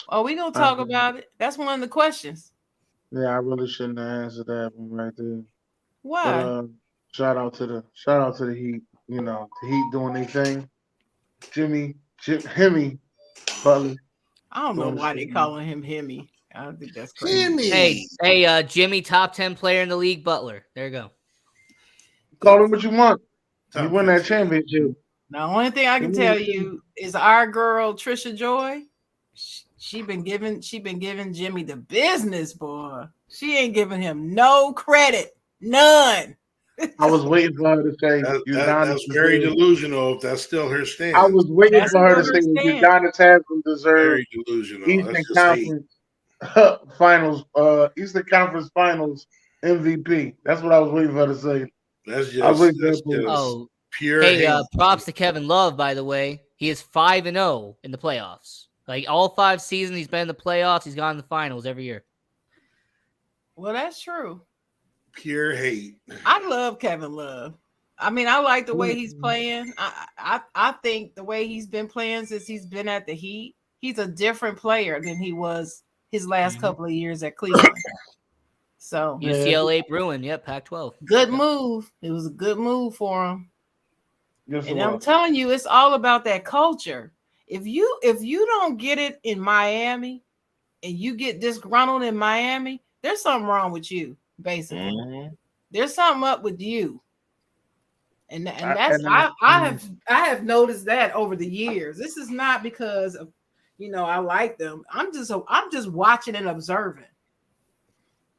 Oh, we gonna talk about it. That's one of the questions. Yeah, I really shouldn't have answered that one right there. But Why? shout out to the Heat. You know, the Heat doing their thing. Hemi Butler I don't know doing the why they shit, man. calling him Hemi. I don't think that's crazy. Hey, Jimmy. hey, Jimmy, top 10 player in the league, Butler. There you go. Call him what you want. You Top win that 15. championship. The only thing I You can win tell that championship. you is our girl Trisha Joy. She been giving Jimmy the business, boy. She ain't giving him no credit, none. I was waiting for her to say Udonis That's very deserves. delusional if that's still her I stance. was waiting That's for her to still say her that stand. Udonis Haslem deserved Very delusional. Eastern That's just hate. Conference Eastern Conference Finals MVP. That's what I was waiting for her to say. I was waiting for her That's to. just Oh, pure hey, hate. props to Kevin Love, by the way. He is 5-0 in the playoffs. Like all 5 seasons he's been in the playoffs, he's gone in the finals every year. Well, that's true. Pure hate. I love Kevin Love. I mean, I like the way he's Mm-hmm. playing. I think the way he's been playing since he's been at the Heat, he's a different player than he was his last Mhm. couple of years at Cleveland. So Yeah, UCLA Bruin, yep, Pac-12. good Yep. move. It was a good move for him. yes, it And I'm was. telling you, it's all about that culture. If you don't get it in Miami and you get disgruntled in Miami, there's something wrong with you, basically. Mhm. There's something up with you. And I, that's and I, I have noticed that over the years. This is not because of I like them. I'm just watching and observing.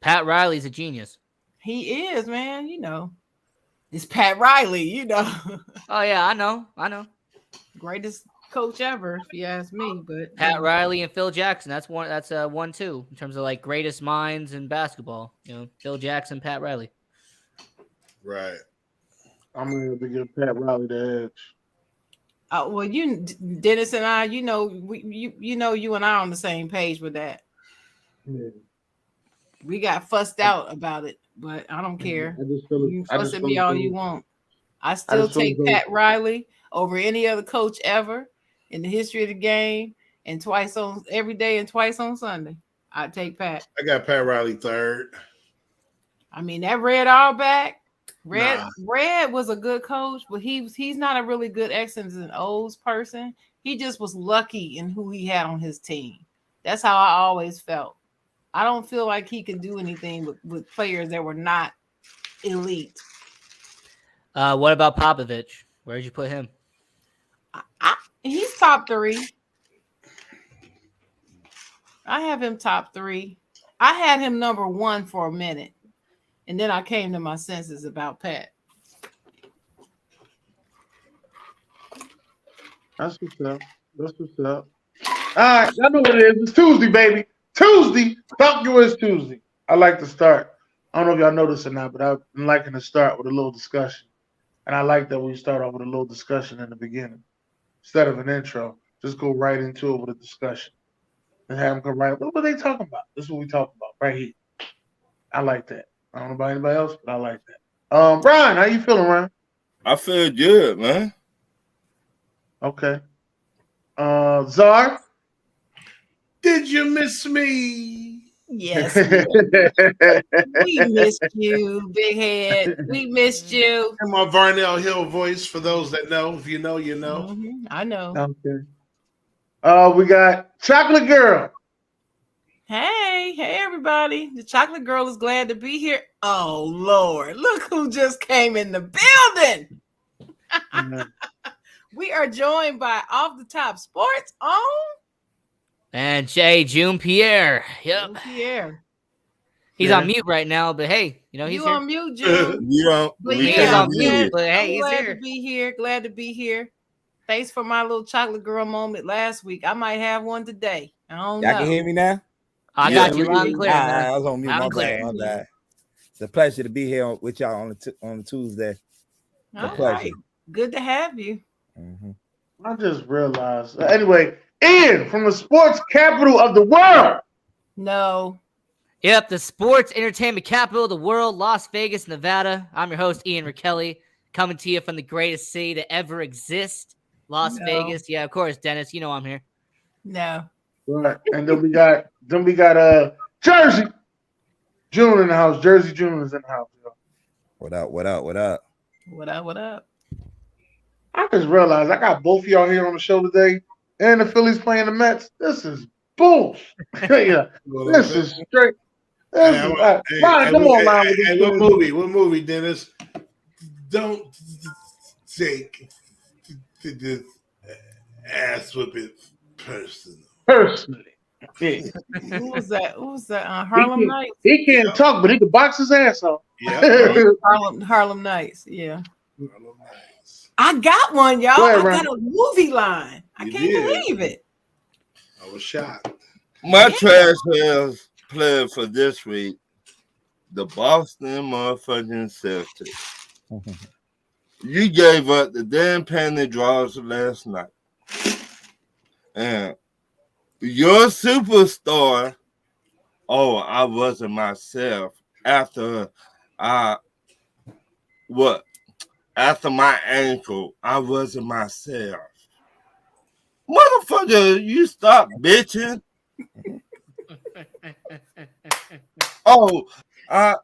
Pat Riley's a genius. He is, man, It's Pat Riley. Oh yeah, I know. Greatest coach ever, if you ask me. But Pat Riley and Phil Jackson. That's one. That's 1-2 in terms of like greatest minds in basketball. Phil Jackson, Pat Riley. Right. I'm gonna have to give Pat Riley the edge. well, Dennis and I, you and I are on the same page with that. Yeah. We got fussed out about it, but I don't care. I just feel it. You I fuss just at feel me as all though. you want. I I still just feel as take though. Pat Riley over any other coach ever in the history of the game, and twice on every day and twice on Sunday. I take Pat. I got Pat Riley third. I mean that Red Auerbach, Red Nah. Red was a good coach, but he's not a really good X's and O's person. He just was lucky in who he had on his team. That's how I always felt. I don't feel like he could do anything with players that were not elite. What about Popovich? Where'd you put him? He's top three. I have him top three. I had him number one for a minute, and then I came to my senses about Pat. That's what's up. That's what's up. All right, I know what it is. It's Tuesday, baby. Tuesday. Talk to us Tuesday. I like to start. I don't know if y'all noticed or not, but I've been liking to start with a little discussion. And I like that we start off with a little discussion in the beginning. Instead of an intro, just go right into it with a discussion. And have them come right. What were they talking about? This is what we talk about right here. I like that. I don't know about anybody else, but I like that. Brian, how you feeling, Ryan? I feel good, man. Okay. Czar? Did you miss me? Yes, we missed you, Big Head. We missed you. And my Varnell Hill voice, for those that know. If you know, you know. I know. Okay. We got Chocolate Girl. Hey, everybody. The Chocolate Girl is glad to be here. Oh, Lord. Look who just came in the building. We are joined by Off the Top Sports on And June Pierre. Yep. Pierre. He's Yeah. on mute right now, but hey, he's You here. on mute, June. You don't. But we He yeah, is can't on hear mute, you. but hey, I'm he's glad here. to be here. Glad to be here. Thanks for my little Chocolate Girl moment last week. I might have one today. I don't Y'all know. can hear me now? I Yeah, got you we loud can and clear, I man. was on mute. Loud My and clear. bad. My bad. It's a pleasure to be here with y'all on Tuesday. It's a All pleasure. right. Good to have you. Mhm. I just realized. Anyway, Ian from the sports capital of the world. No. Yep, the sports entertainment capital of the world, Las Vegas, Nevada. I'm your host, Ian Rakelli, coming to you from the greatest city to ever exist, Las No. Vegas. Yeah, of course, Dennis. You know I'm here. No. Right. And then we got Jersey June in the house. Jersey June is in the house. Yo. What up? What up? What up? What up? What up? I just realized I got both of y'all here on the show today, and the Phillies playing the Mets. This is bullshit. Yeah, this is straight. Ryan, come on, Ryan, with this what movie, Dennis? Don't take this ass whipping personally. Yeah. Who was that? Harlem Nights. He can't talk, but he can box his ass off. Yeah, Harlem Nights. Yeah. I got one, y'all. Ahead, I got a movie line. I can't believe it. I was shocked. My trash ass player for this week, the Boston motherfucking Celtics. You gave up the damn penalty draws last night. And your superstar, I wasn't myself after after my ankle, I wasn't myself. Motherfucker, you stop bitching. I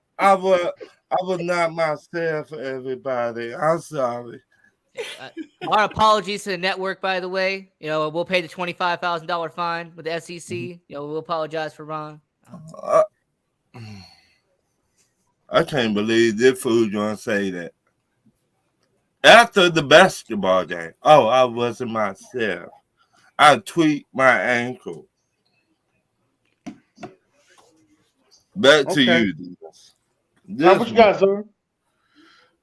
was not myself, everybody. I'm sorry. Our apologies to the network, by the way. You know, we'll pay the $25,000 fine with the SEC. You know, we'll apologize for Ron. I can't believe this fool gonna say that. After the basketball game, I wasn't myself. I tweaked my ankle. Back to you, Dennis. What you got, sir?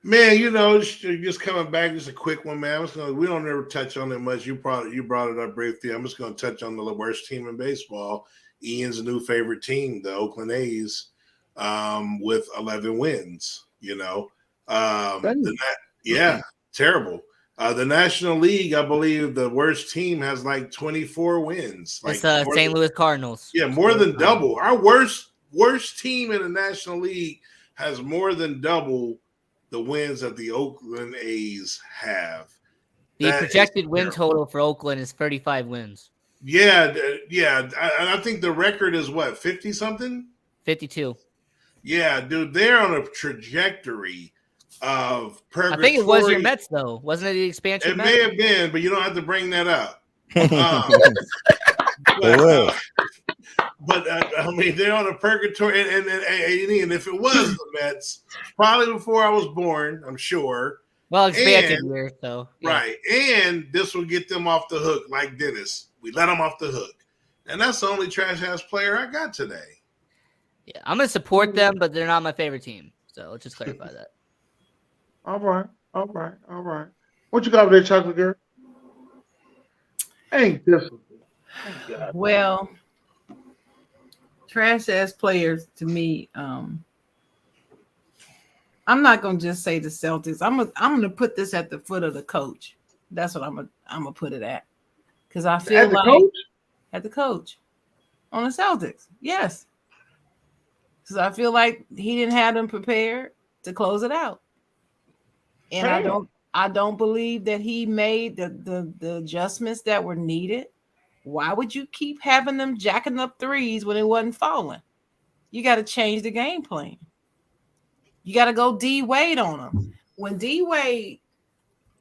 Man, just coming back, just a quick one, man. We don't ever touch on it much. You brought it up briefly. I'm just going to touch on the worst team in baseball. Ian's new favorite team, the Oakland A's, with 11 wins. Terrible. The National League, I believe the worst team has like 24 wins. It's St. Louis Cardinals. Yeah, more than double. Our worst team in the National League has more than double the wins that the Oakland A's have. The projected win total for Oakland is 35 wins. Yeah. I think the record is what, 50 something? 52. Yeah, dude, they're on a trajectory of purgatory. I think it was your Mets, though. Wasn't it the expansion? It may have been, but you don't have to bring that up. But I mean, they're on a purgatory, and if it was the Mets, probably before I was born, I'm sure. Well, expansion year, so yeah. Right, and this will get them off the hook, like Dennis. We let them off the hook, and that's the only trash ass player I got today. Yeah, I'm gonna support them, but they're not my favorite team. So let's just clarify that. All right. What you got over there, chocolate girl? Ain't this? Well, trash ass players to me. I'm not gonna just say the Celtics. I'm gonna put this at the foot of the coach. That's what I'm gonna put it at, because I feel at the coach on the Celtics. Yes, because I feel like he didn't have them prepared to close it out, and I don't believe that he made the adjustments that were needed. Why would you keep having them jacking up threes when it wasn't falling? You got to change the game plan. You got to go D Wade on him. When D Wade,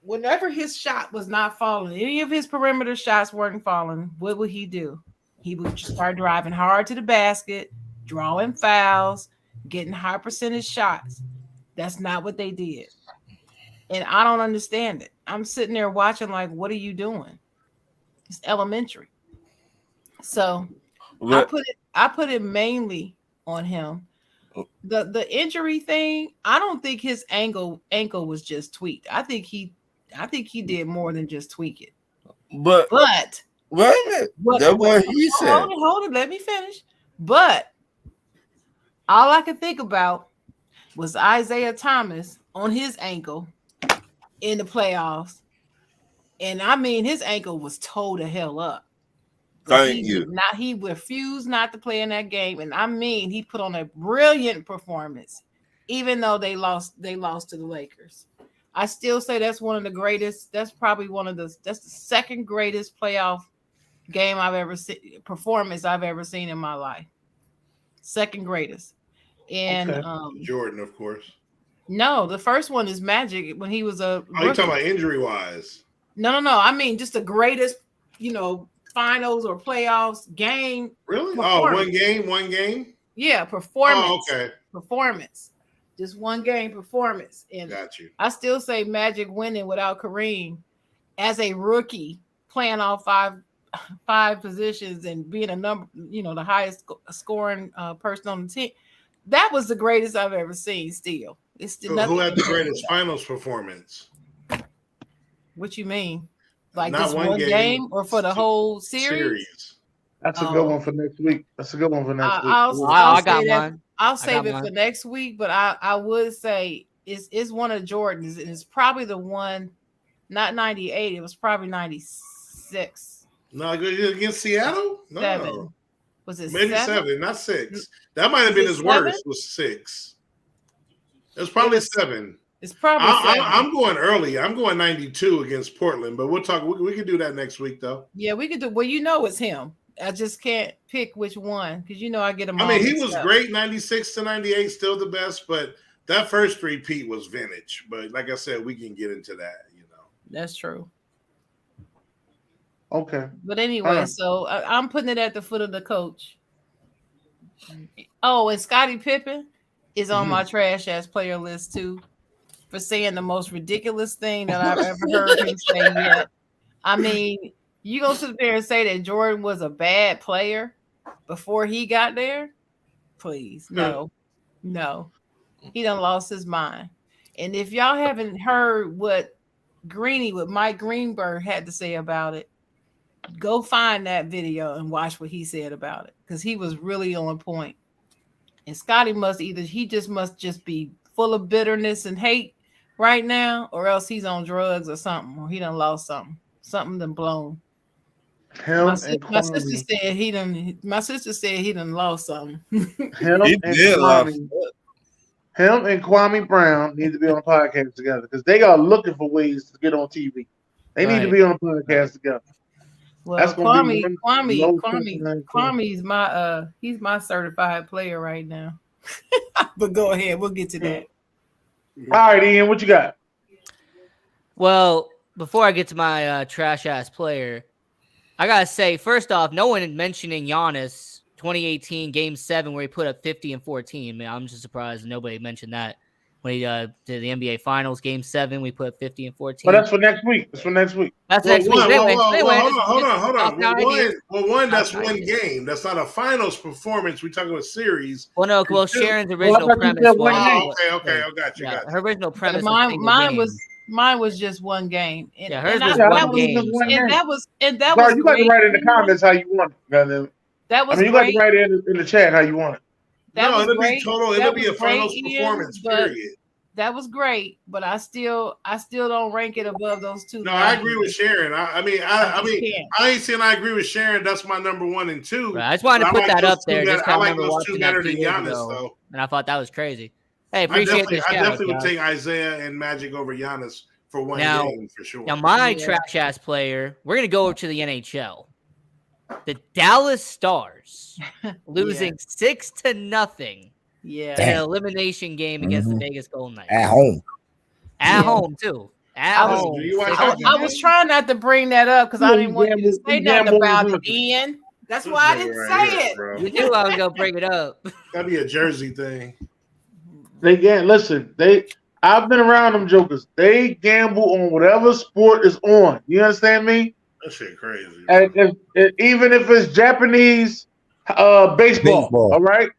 whenever his shot was not falling, any of his perimeter shots weren't falling, what would he do? He would just start driving hard to the basket, drawing fouls, getting high percentage shots. That's not what they did. And I don't understand it. I'm sitting there watching like, what are you doing? It's elementary. So I put it mainly on him. The injury thing, I don't think his ankle was just tweaked. I think he did more than just tweak it. But wait a minute. That's what he said. Hold it, let me finish. But all I could think about was Isaiah Thomas on his ankle in the playoffs. And I mean, his ankle was tore the hell up. Thank you. He refused not to play in that game. And I mean, he put on a brilliant performance, even though they lost to the Lakers. I still say that's one of the greatest. That's probably that's the second greatest playoff game I've ever seen, performance I've ever seen in my life. Second greatest. And Okay. Jordan, of course. no, the first one is Magic when he was a Oh, you talking about injury wise? No. I mean, just the greatest, finals or playoffs game. Really? Oh, one game. Yeah, performance. Oh, okay. Performance. Just one game performance. And got you. I still say Magic winning without Kareem as a rookie playing all five positions and being a number, the highest scoring person on the team. That was the greatest I've ever seen. Still, it's still who had the greatest finals performance? What you mean? Like Not just one game or for the whole series? That's a good one for next week. I got mine. I'll save it for next week, but I would say it's one of Jordan's, and it's probably the one, not 98. It was probably 96. No, against Seattle? No. 7. Was it maybe 7, not 6? That might have been his worst. Was 6? It was probably 7. It's probably 7. I'm going early. I'm going 92 against Portland, but we'll talk. We can do that next week, though. Yeah, we could do. Well, it's him. I just can't pick which one because I get him. I mean, he was great 96 to 98, still the best, but that first three-peat was vintage. But like I said, we can get into that. That's true. Okay. But anyway, so I'm putting it at the foot of the coach. Oh, and Scottie Pippen is on my trash ass player list too, for saying the most ridiculous thing that I've ever heard him say yet. I mean, you gonna sit there and say that Jordan was a bad player before he got there? Please, no. He done lost his mind. And if y'all haven't heard what Mike Greenberg had to say about it, go find that video and watch what he said about it, because he was really on point. And Scotty must be full of bitterness and hate right now, or else he's on drugs or something, or he done lost something done blown. My sister said he done lost something. Him and Kwame Brown need to be on a podcast together because they are looking for ways to get on TV. They need to be on a podcast together. Well, Kwame's he's my certified player right now. But go ahead, we'll get to that. All right, Ian, what you got? Well, before I get to my trash ass player, I gotta say, first off, no one mentioning Giannis 2018 Game 7 where he put up 50 and 14. Man, I'm just surprised nobody mentioned that when he did the NBA Finals Game 7. We put up 50 and 14. But that's for next week. That's next week. Hold on. That's one game. That's not a finals performance. We're talking about series. Well, no. Well, Sharon's original premise was. Okay. I got you. Her original premise. Mine was just one game. And, hers was one game. And that was you got to write in the comments how you want it. That was you got to write in the chat how you want it. It'll be total. It'll be a finals performance. Period. That was great, but I still don't rank it above those two. No, I agree with Sharon. I ain't saying I agree with Sharon. That's my number 1 and 2. Right, I just wanted to put that up there. I like those two better than Giannis, though. And I thought that was crazy. Hey, appreciate this. I definitely would take Isaiah and Magic over Giannis for one game for sure. Now, my trash ass player, we're gonna go over to the NHL. The Dallas Stars losing 6-0. Yeah, in an elimination game against the Vegas Golden Knights. At home. At home, too. I was trying not to bring that up because I didn't want you to say nothing about it, Ian. That's why I didn't say it. Bro. You knew I was going to bring it up. That'd be a Jersey thing. I've been around them jokers. They gamble on whatever sport is on. You understand me? That shit crazy. And even if it's Japanese baseball, all right?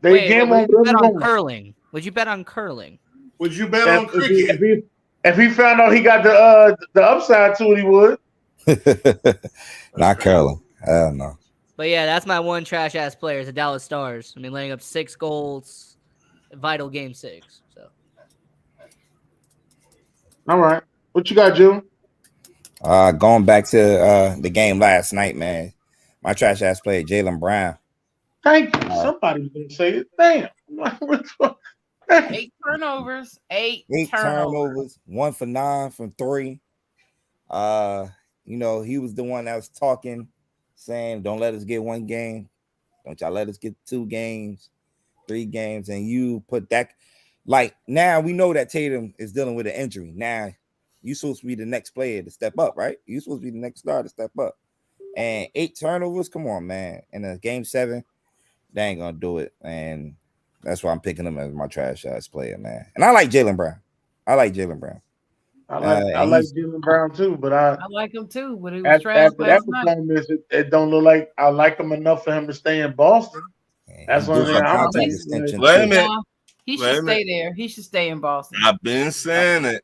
Would you bet on curling? Would you bet on curling? Would you bet on cricket? If he found out he got the upside to it, he would. Not curling. Hell no. But yeah, that's my one trash ass player is the Dallas Stars. I mean, laying up 6 goals, vital Game 6. So. All right, what you got, June? Going back to the game last night, man. My trash ass player, Jaylen Brown. Thank you. Somebody was going to say it. Damn. 8 turnovers. 8 turnovers. 1 for 9 from 3. You know, he was the one that was talking, saying, "Don't let us get one game. Don't y'all let us get 2 games, 3 games." And you put that, like, now we know that Tatum is dealing with an injury. Now you supposed to be the next player to step up, right? You supposed to be the next star to step up. And 8 turnovers, come on, man. In a game 7, they ain't gonna do it. And that's why I'm picking him as my trash ass player, man. And I like Jaylen Brown. I like Jaylen Brown too, but I like him too, but he was trash after that last night. performance, it don't look like I like him enough for him to stay in Boston. That's one thing I'm extension. Wait a minute. No, he should stay there. He should stay in Boston. I've been saying it.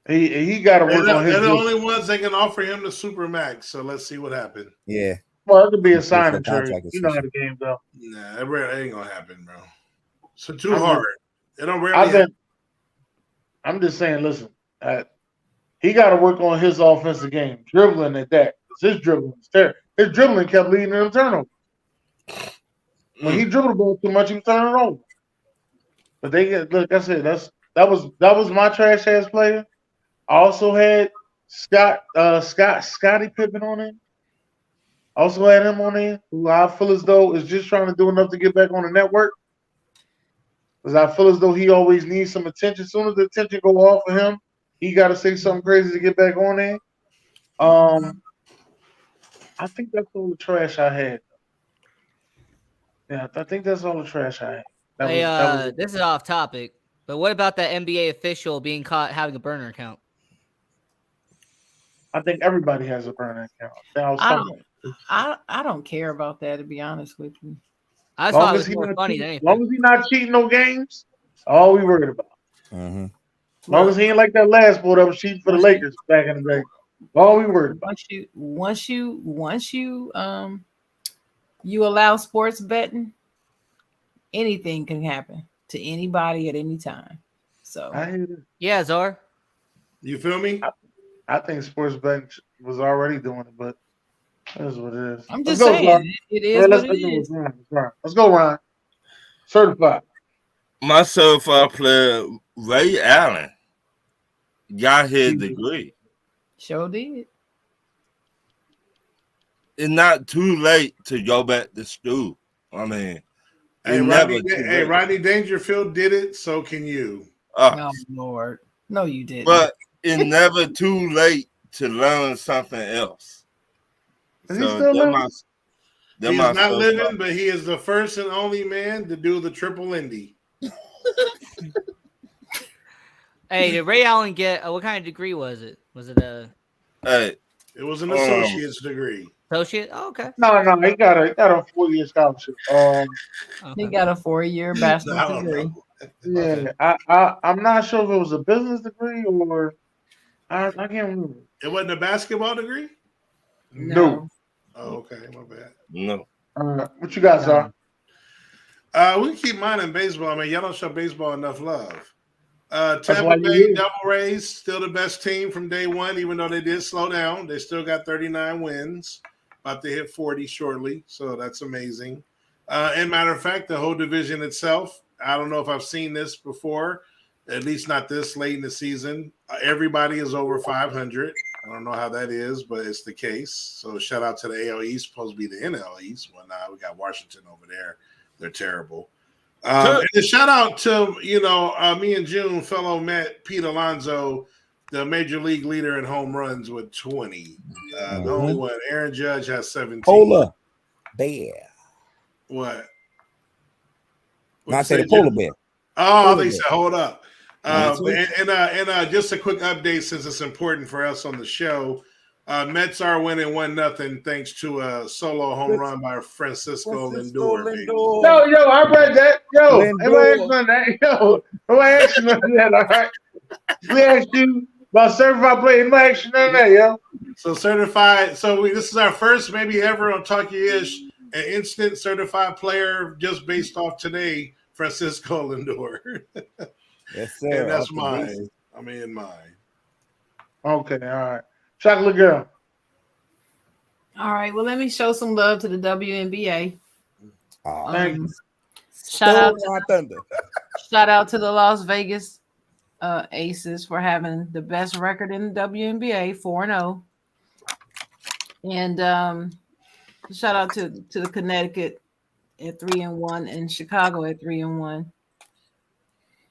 He got to work on his. They're the only ones that can offer him the supermax. So let's see what happens. Yeah. Well, it could be a signing trade. You know how the game go. Nah, it ain't gonna happen, bro. So too hard. It don't really. I'm just saying. Listen, he got to work on his offensive game, dribbling at that. His dribbling is terrible. His dribbling kept leading to turnovers. When he dribbled the ball too much, he was turning it over. But like I said, that was my trash ass player. I also had Scottie Pippen on it. Also had him on there, who I feel as though is just trying to do enough to get back on the network. Because I feel as though he always needs some attention. As soon as the attention go off of him, he got to say something crazy to get back on there. I think that's all the trash I had. Yeah, I think that's all the trash I had. This is off topic, but what about that NBA official being caught having a burner account? I think everybody has a burner account. I don't care about that, to be honest with you. I thought it was more funny than anything. As long as he's not cheating no games, all we worried about. Mm-hmm. As long as he ain't like that last boy that was cheating for the Lakers back in the day. All we worried about. Once you allow sports betting, anything can happen to anybody at any time. So yeah, Zar. You feel me? I think sports betting was already doing it, but that's what it is. I'm just saying it is what it is. Let's go, Ryan. Certified. My certified player, Ray Allen, got his degree. Sure did. It's not too late to go back to school. I mean, Rodney Dangerfield did it, so can you. Oh, Lord. No, you didn't. But it's never too late to learn something else. Is he still living? He's not living, but he is the first and only man to do the triple Indy. Hey, did Ray Allen get what kind of degree was it? Was it a? It was an associate's degree. Associate? Oh, okay. No, he got a 4-year scholarship. He got a 4-year bachelor's degree. Yeah, I'm not sure if it was a business degree or I can't remember. It wasn't a basketball degree? No. Oh, okay, my bad. No. What you got, Zar? We can keep mine in baseball. I mean, y'all don't show baseball enough love. Tampa Bay Devil Rays, still the best team from day one, even though they did slow down. They still got 39 wins, about to hit 40 shortly, so that's amazing. And matter of fact, the whole division itself, I don't know if I've seen this before, at least not this late in the season. Everybody is over 500. I don't know how that is, but it's the case. So shout out to the AL East, supposed to be the NL East. Well, now we got Washington over there. They're terrible. And a shout out to, me and June, fellow Matt, Pete Alonso, the major league leader in home runs with 20. The only one. Aaron Judge has 17. Polar bear. What? I say the polar bear. Oh, they said, hold up. And just a quick update since it's important for us on the show. Mets are winning 1-0 thanks to a solo home run by Francisco Lindor. Yo, I read that. Yo, nobody asked you on that. All right, we asked you about certified player. Nobody asked you on that, yo. So certified. So this is our first, maybe ever on Talkie-ish, an instant certified player just based off today, Francisco Lindor. Yes, sir. And that's mine. I'm in mine. Okay, all right. Chocolate girl. All right. Well, let me show some love to the WNBA. Thank you. Shout out to the Las Vegas Aces for having the best record in the WNBA, 4-0. And shout out to the Connecticut at 3-1 and Chicago at 3-1.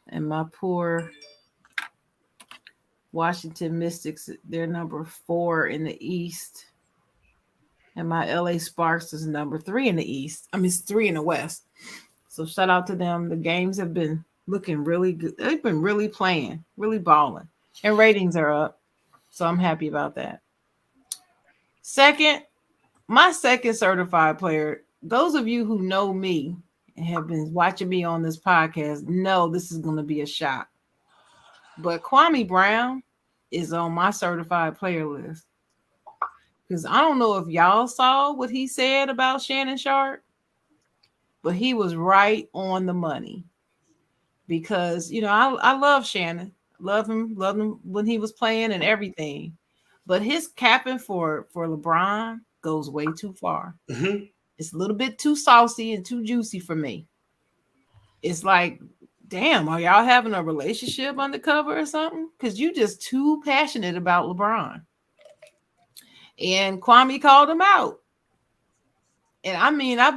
And my poor Washington Mystics, they're number 4 in the East. And my LA Sparks is number 3 in the East. I mean, it's 3 in the West. So shout out to them. The games have been looking really good. They've been really playing, really balling. And ratings are up. So I'm happy about that. My second certified player, those of you who know me and have been watching me on this podcast know this is going to be a shock. But Kwame Brown is on my certified player list. Because I don't know if y'all saw what he said about Shannon Sharp, but he was right on the money. Because, I love Shannon. Love him when he was playing and everything. But his capping for LeBron goes way too far. Mm-hmm. It's a little bit too saucy and too juicy for me. It's like, damn, are y'all having a relationship undercover or something? Because you just too passionate about LeBron. And Kwame called him out. And I mean, I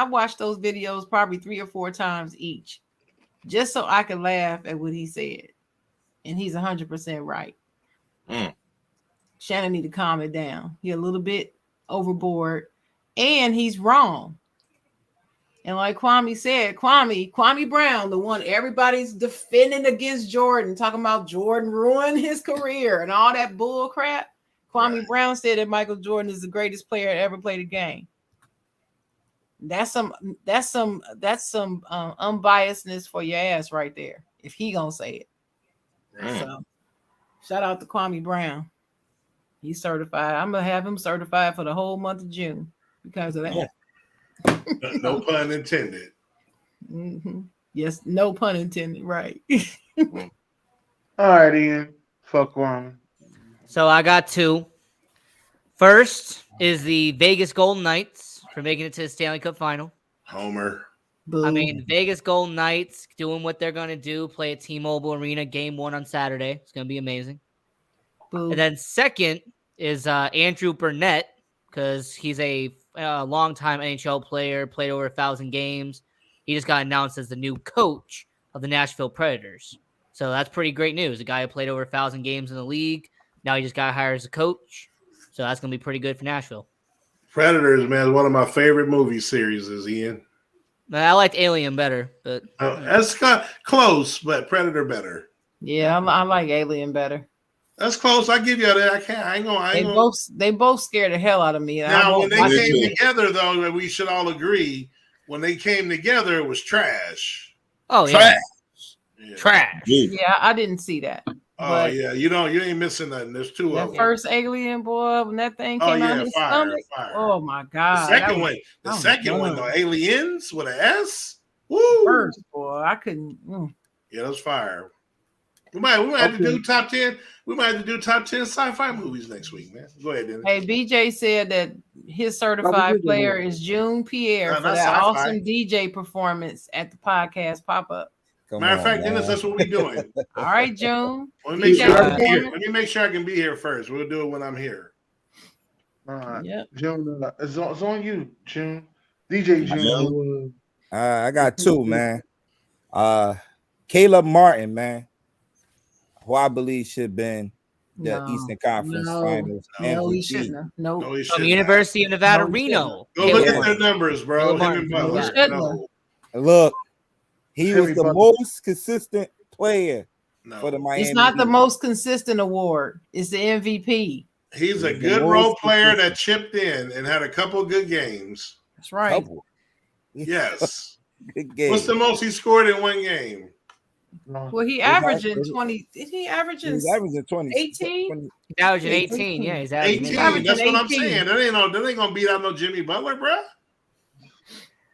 watched those videos probably 3 or 4 times each, just so I could laugh at what he said. And he's 100% right. Shannon need to calm it down. He's a little bit overboard, and he's wrong. And like Kwame said, Kwame Brown, the one everybody's defending against Jordan, talking about Jordan ruined his career and all that bull crap. Kwame Brown said that Michael Jordan is the greatest player to ever play the game. That's some unbiasedness for your ass right there. If he gonna say it. So shout out to Kwame Brown. He's certified. I'm gonna have him certified for the whole month of June because of that. No pun intended. Mm-hmm. Yes, no pun intended. Right. All right, Ian. Fuck Kwame. So I got 2. First is the Vegas Golden Knights for making it to the Stanley Cup final. Homer. Boom. I mean, Vegas Golden Knights doing what they're going to do, play at T-Mobile Arena game 1 on Saturday. It's going to be amazing. Boom. And then second is Andrew Burnett, because he's a longtime NHL player, played over 1,000 games. He just got announced as the new coach of the Nashville Predators. So that's pretty great news. A guy who played over 1,000 games in the league. Now he just got hired as a coach. So that's going to be pretty good for Nashville. Predators, man, is one of my favorite movie series, Ian. I liked Alien better, but that's close, but Predator better. Yeah, I like Alien better. That's close. I give you that. I ain't gonna. They both scared the hell out of me. Now, when they came together, though, we should all agree, when they came together, it was trash. Oh yeah, trash. Yeah, I didn't see that. Oh yeah, you ain't missing nothing. There's 2 of them. That first Alien, boy, when that thing came out of his stomach. Fire. Oh my god. The second one, though, Aliens with an S. Woo! First, boy, I couldn't. Yeah, that's fire. We might have to do top 10. We might have to do top 10 sci-fi movies next week, man. Go ahead, Dennis. Hey, BJ said that his certified player is June Pierre for that awesome DJ performance at the podcast pop-up. Matter of fact, Dennis, that's what we're doing. All right, June. Let me make sure I can be here first. We'll do it when I'm here. All right. Yep. June, it's on you, June. DJ June. I got 2, man. Caleb Martin, man, who I believe should have been the Eastern Conference Finals. No, he shouldn't have. No, he from University of Nevada, Reno. Go look at their numbers, bro. Look, he was the most consistent player for the Miami. It's not the most consistent award. It's the MVP. He's a good role player that chipped in and had a couple good games. That's right. Yes. Good game. What's the most he scored in one game? Well, he averaging 20. Did he averaging? He's averaging 20. 18. He's averaging 18. Yeah, he's averaging 18. That's what I'm saying. That ain't gonna beat out no Jimmy Butler, bro.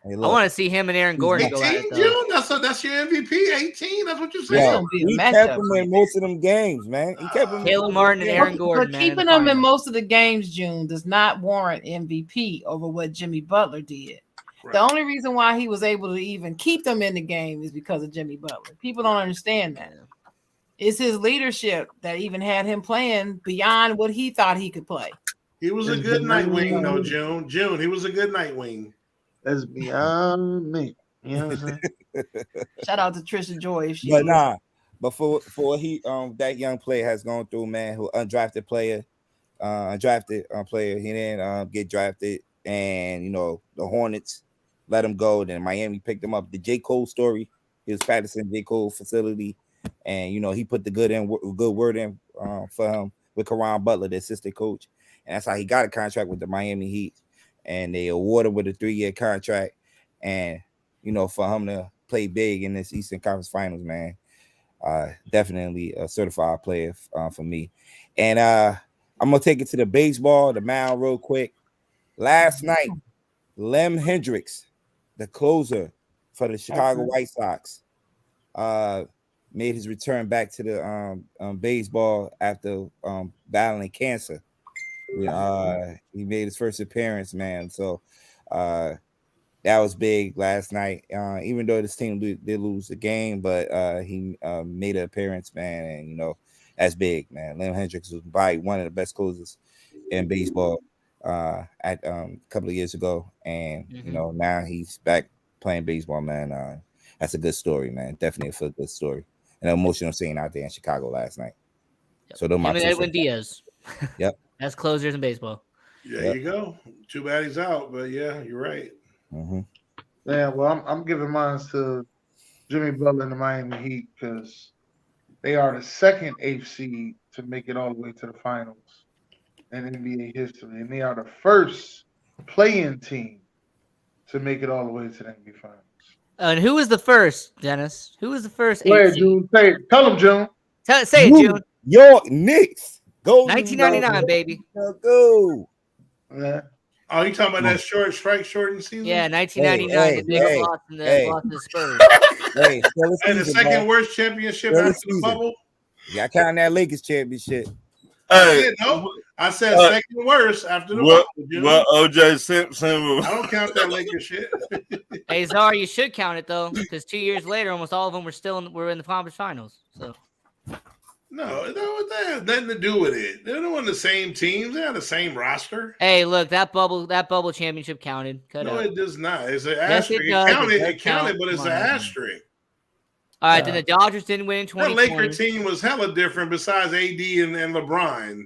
Hey, I want to see him and Aaron Gordon go at it. June, that's your MVP. 18. That's what you said. Yeah, he kept him in most of them games, man. He kept him. Caleb Martin and Aaron Gordon. But keeping him in most of the games, June, does not warrant MVP over what Jimmy Butler did. Right. The only reason why he was able to even keep them in the game is because of Jimmy Butler. People don't understand that. It's his leadership that even had him playing beyond what he thought he could play. He was a good Nightwing, though, June. June, he was a good Nightwing. That's beyond me. You know what I'm saying? Shout out to Trisha Joy. If she But nah, but for he that young player has gone through, man, who undrafted player, he didn't get drafted, and you know the Hornets let him go. Then Miami picked him up. The J. Cole story, he was practicing J. Cole facility, and you know he put the good word in for him with Karan Butler, the assistant coach, and that's how he got a contract with the Miami Heat, and they awarded him with a 3-year contract, and you know for him to play big in this Eastern Conference Finals, man. Definitely a certified player for me. And I'm gonna take it to the baseball, the mound, real quick. Last night, Lem Hendricks, the closer for the Chicago White Sox, made his return back to the baseball after battling cancer. He made his first appearance, man. So that was big last night. Even though this team did lose the game, but he made an appearance, man, and you know that's big, man. Lem Hendricks was probably one of the best closers in baseball a couple of years ago, and you know now he's back playing baseball, man. That's a good story, man. Definitely a feel good story, and an emotional scene out there in Chicago last night. Yep. So those my Edwin Diaz. Yep, that's closers in baseball. There you go. Too bad he's out, but yeah, you're right. Yeah, well, I'm giving mine to Jimmy Butler and the Miami Heat because they are the second 8th seed to make it all the way to the finals in NBA history, and they are the first play-in team to make it all the way to the NBA finals. And who was the first, Dennis? Who was the first? Go ahead, June. Tell them, June. Say it, June. York Knicks. Go 1999, baby. Go. Yeah. Oh, you talking about that shortened season? Yeah, 1999. The Knicks lost the Spurs. And the second worst championship after the bubble. Yeah, counting that Lakers championship. I said second worst after the bubble. Well, OJ Simpson. I don't count that Lakers shit. Hey, Czar, you should count it though, because 2 years later, almost all of them were in the conference finals. So. No, that has nothing to do with it. They're on the same teams. They have the same roster. Hey, look, that bubble championship counted. It does not. It's an asterisk. It counted, but it's an asterisk. All right, then the Dodgers didn't win in 2020. The Laker team was hella different besides AD and LeBron.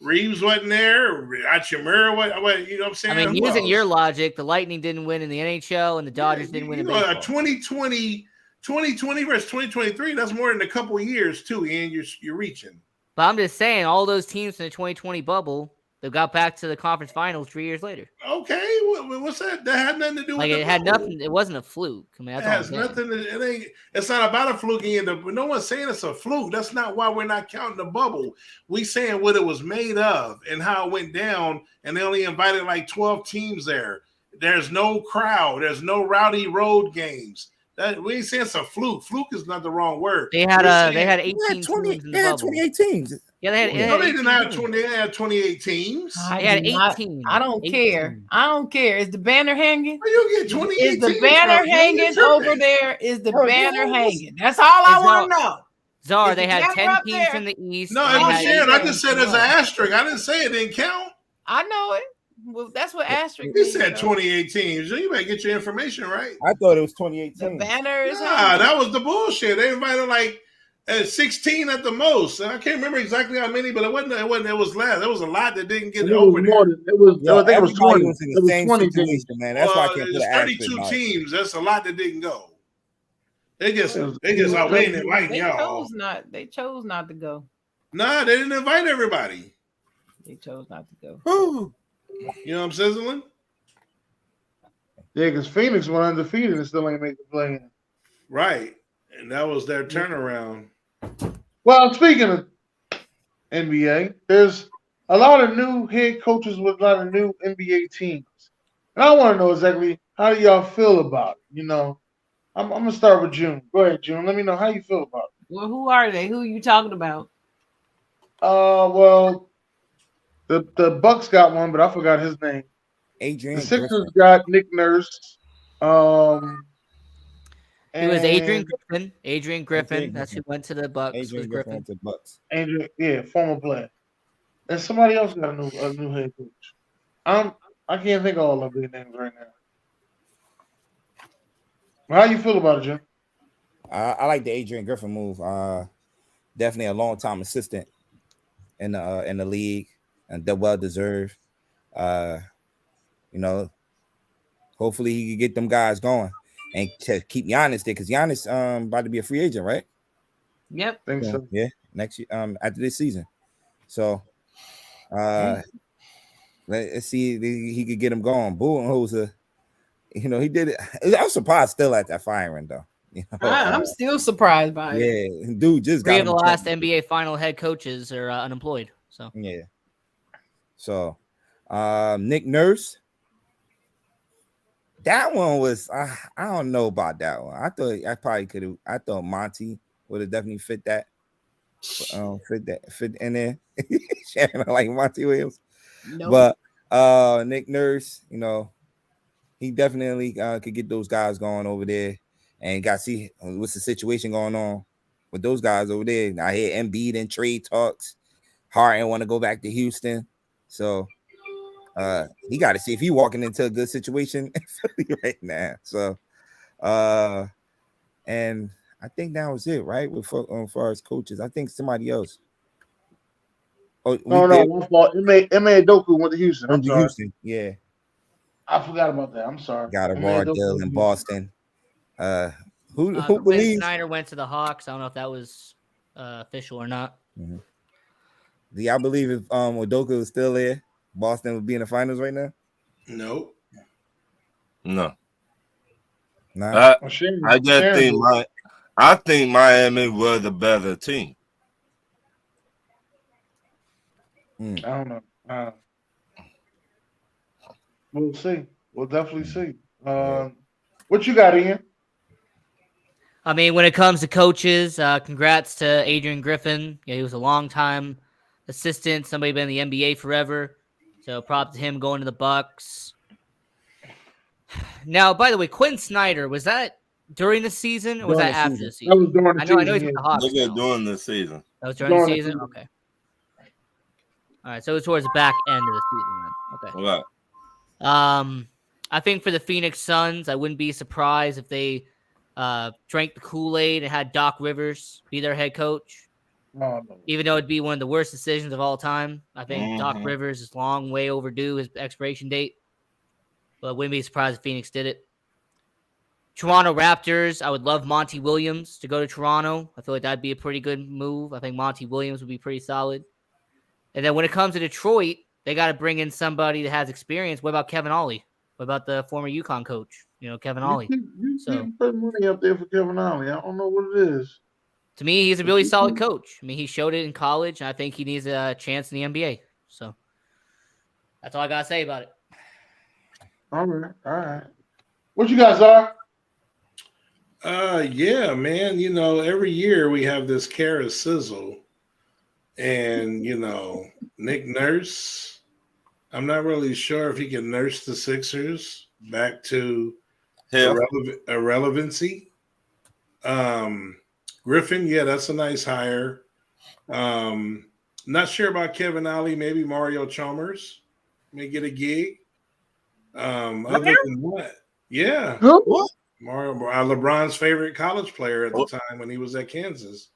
Reeves wasn't there. Hachimura, what you know what I'm saying? I mean, using your logic, the Lightning didn't win in the NHL and the Dodgers didn't win in baseball. 2020 versus 2023, that's more than a couple of years too, Ian. You're reaching. But I'm just saying, all those teams in the 2020 bubble, they got back to the conference finals 3 years later. Okay, what's that? That had nothing to do with it. Had nothing. It wasn't a fluke. I mean, it has nothing. It's not about a fluke. No one's saying it's a fluke. That's not why we're not counting the bubble. We saying what it was made of and how it went down. And they only invited like 12 teams there. There's no crowd. There's no rowdy road games. We ain't saying it's a fluke. Fluke is not the wrong word. They had 18 teams in the bubble. 28 teams. Yeah, they had. No, they didn't have 20. They had 28 teams. They had 18. I don't care. I don't care. Is the banner hanging? You get 28. Is the banner hanging over there? Is the banner hanging? That's all I want to know. Czar, they had 10 teams in the East. No, it was shared. I just said there's an asterisk. I didn't say it didn't count. I know it. Well, that's what asterisk. He said 28 teams. So you better get your information right. I thought it was 28 teams. The banner is that was the bullshit. They invited like 16 at the most. And I can't remember exactly how many, but it wasn't. It was less. There was a lot that didn't get over there. I think it was 20. Was in the same 20 situation, man. That's why I can't put an 32 teams. That's a lot that didn't go. They just outweighing it right y'all. They chose not to go. Nah, they didn't invite everybody. They chose not to go. Ooh. You know what I'm sizzling? Yeah, because Phoenix went undefeated and still ain't make the play. Right. And that was their turnaround. Well, speaking of NBA, there's a lot of new head coaches with a lot of new NBA teams. And I want to know exactly how do y'all feel about it? You know, I'm going to start with June. Go ahead, June. Let me know how you feel about it. Well, who are they? Who are you talking about? Well, the Bucks got one, but I forgot his name. Adrian. The Sixers got Nick Nurse. It was Adrian And Griffin. Adrian Griffin. That's who went to the Bucks. Was Adrian Griffin went Griffin. to Bucks. Andrew, yeah, former player. And somebody else got a new head coach. I can't think of all of their names right now. How you feel about it, Jim? I like the Adrian Griffin move. Definitely a long time assistant in the league, and they're well deserved. You know, hopefully he can get them guys going and to keep Giannis there, because Giannis about to be a free agent, right? Yep. Think so. Yeah, next year, after this season. So let's see if he could get him going. Budenholzer, he did it. I'm surprised still at that firing though. I'm still surprised by it. Yeah, dude just 3 got of the last NBA final head coaches are unemployed. So yeah. So Nick Nurse. That one was I don't know about that one. I thought Monty would have definitely fit in there. Like Monty Williams. Nope. But Nick Nurse, he definitely could get those guys going over there, and got to see what's the situation going on with those guys over there. I hear Embiid and trade talks. Harden want to go back to Houston, so he got to see if he walking into a good situation right now. So, and I think that was it, right? With far as coaches, I think somebody else. Oh, No, one fault. Ime Doku went to Houston. I'm sorry. Houston, yeah. I forgot about that. I'm sorry. Got a Ime raw Doku deal went in to Boston. Who Quinn believes? Snyder went to the Hawks. I don't know if that was official or not. Mm-hmm. Do y'all believe if Udoka was still there, Boston would be in the finals right now? Nope. No. Nah. I think Miami was the better team. I don't know. We'll see. We'll definitely see. What you got, Ian? I mean, when it comes to coaches, congrats to Adrian Griffin. Yeah, he was a long-time assistant, somebody been in the NBA forever. So prop to him going to the Bucks. Now, by the way, Quinn Snyder, was that during the season or was that after the season? That was during the season. I know he's with the Hawks. During the season. That was during the season? Okay. All right, so it was towards the back end of the season then. Okay. Right. I think for the Phoenix Suns, I wouldn't be surprised if they drank the Kool-Aid and had Doc Rivers be their head coach. No. Even though it'd be one of the worst decisions of all time. I think Doc Rivers is long way overdue his expiration date. But wouldn't be surprised if Phoenix did it. Toronto Raptors, I would love Monty Williams to go to Toronto. I feel like that'd be a pretty good move. I think Monty Williams would be pretty solid. And then when it comes to Detroit, they got to bring in somebody that has experience. What about Kevin Ollie? What about the former UConn coach? Kevin Ollie. You keep putting money up there for Kevin Ollie. I don't know what it is. To me, he's a really solid coach. I mean, he showed it in college, and I think he needs a chance in the NBA. So that's all I got to say about it. All right. What you guys are? Yeah, man. Every year we have this Kara sizzle, and Nick Nurse. I'm not really sure if he can nurse the Sixers back to irrelevancy. Griffin, yeah, that's a nice hire. Not sure about Kevin Ollie. Maybe Mario Chalmers may get a gig. Other than that, yeah. What? Mario, LeBron's favorite college player at the time when he was at Kansas,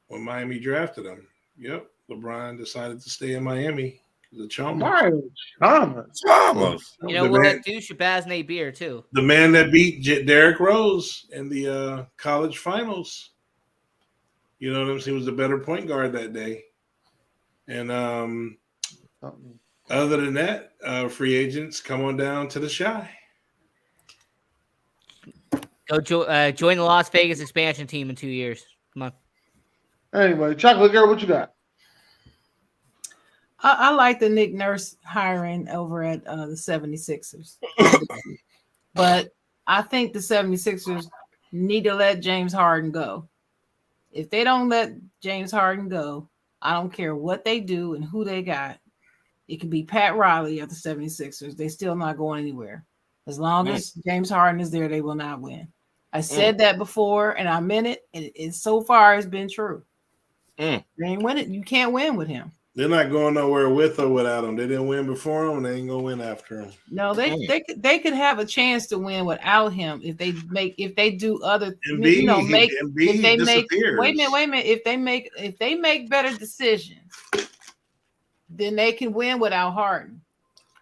when Miami drafted him. Yep, LeBron decided to stay in Miami. The Chalmers. Mario Chalmers. You know what? Do Shabazz Nate Beer too. The man that beat Derrick Rose in the college finals. You know what I'm saying? He was the better point guard that day. And other than that, free agents, come on down to the Shy. Go join the Las Vegas expansion team in 2 years. Come on. Anyway, Chocolate Girl, what you got? I like the Nick Nurse hiring over at the 76ers. But I think the 76ers need to let James Harden go. If they don't let James Harden go, I don't care what they do and who they got. It could be Pat Riley of the 76ers. They're still not going anywhere. As long as James Harden is there, they will not win. I said that before, and I meant it. And so far, it's been true. Mm. They ain't win it. You can't win with him. They're not going nowhere with or without him. They didn't win before him, and they ain't gonna win after him. No, they could have a chance to win without him if they do other Embiid disappears. Wait a minute. If they make better decisions, then they can win without Harden.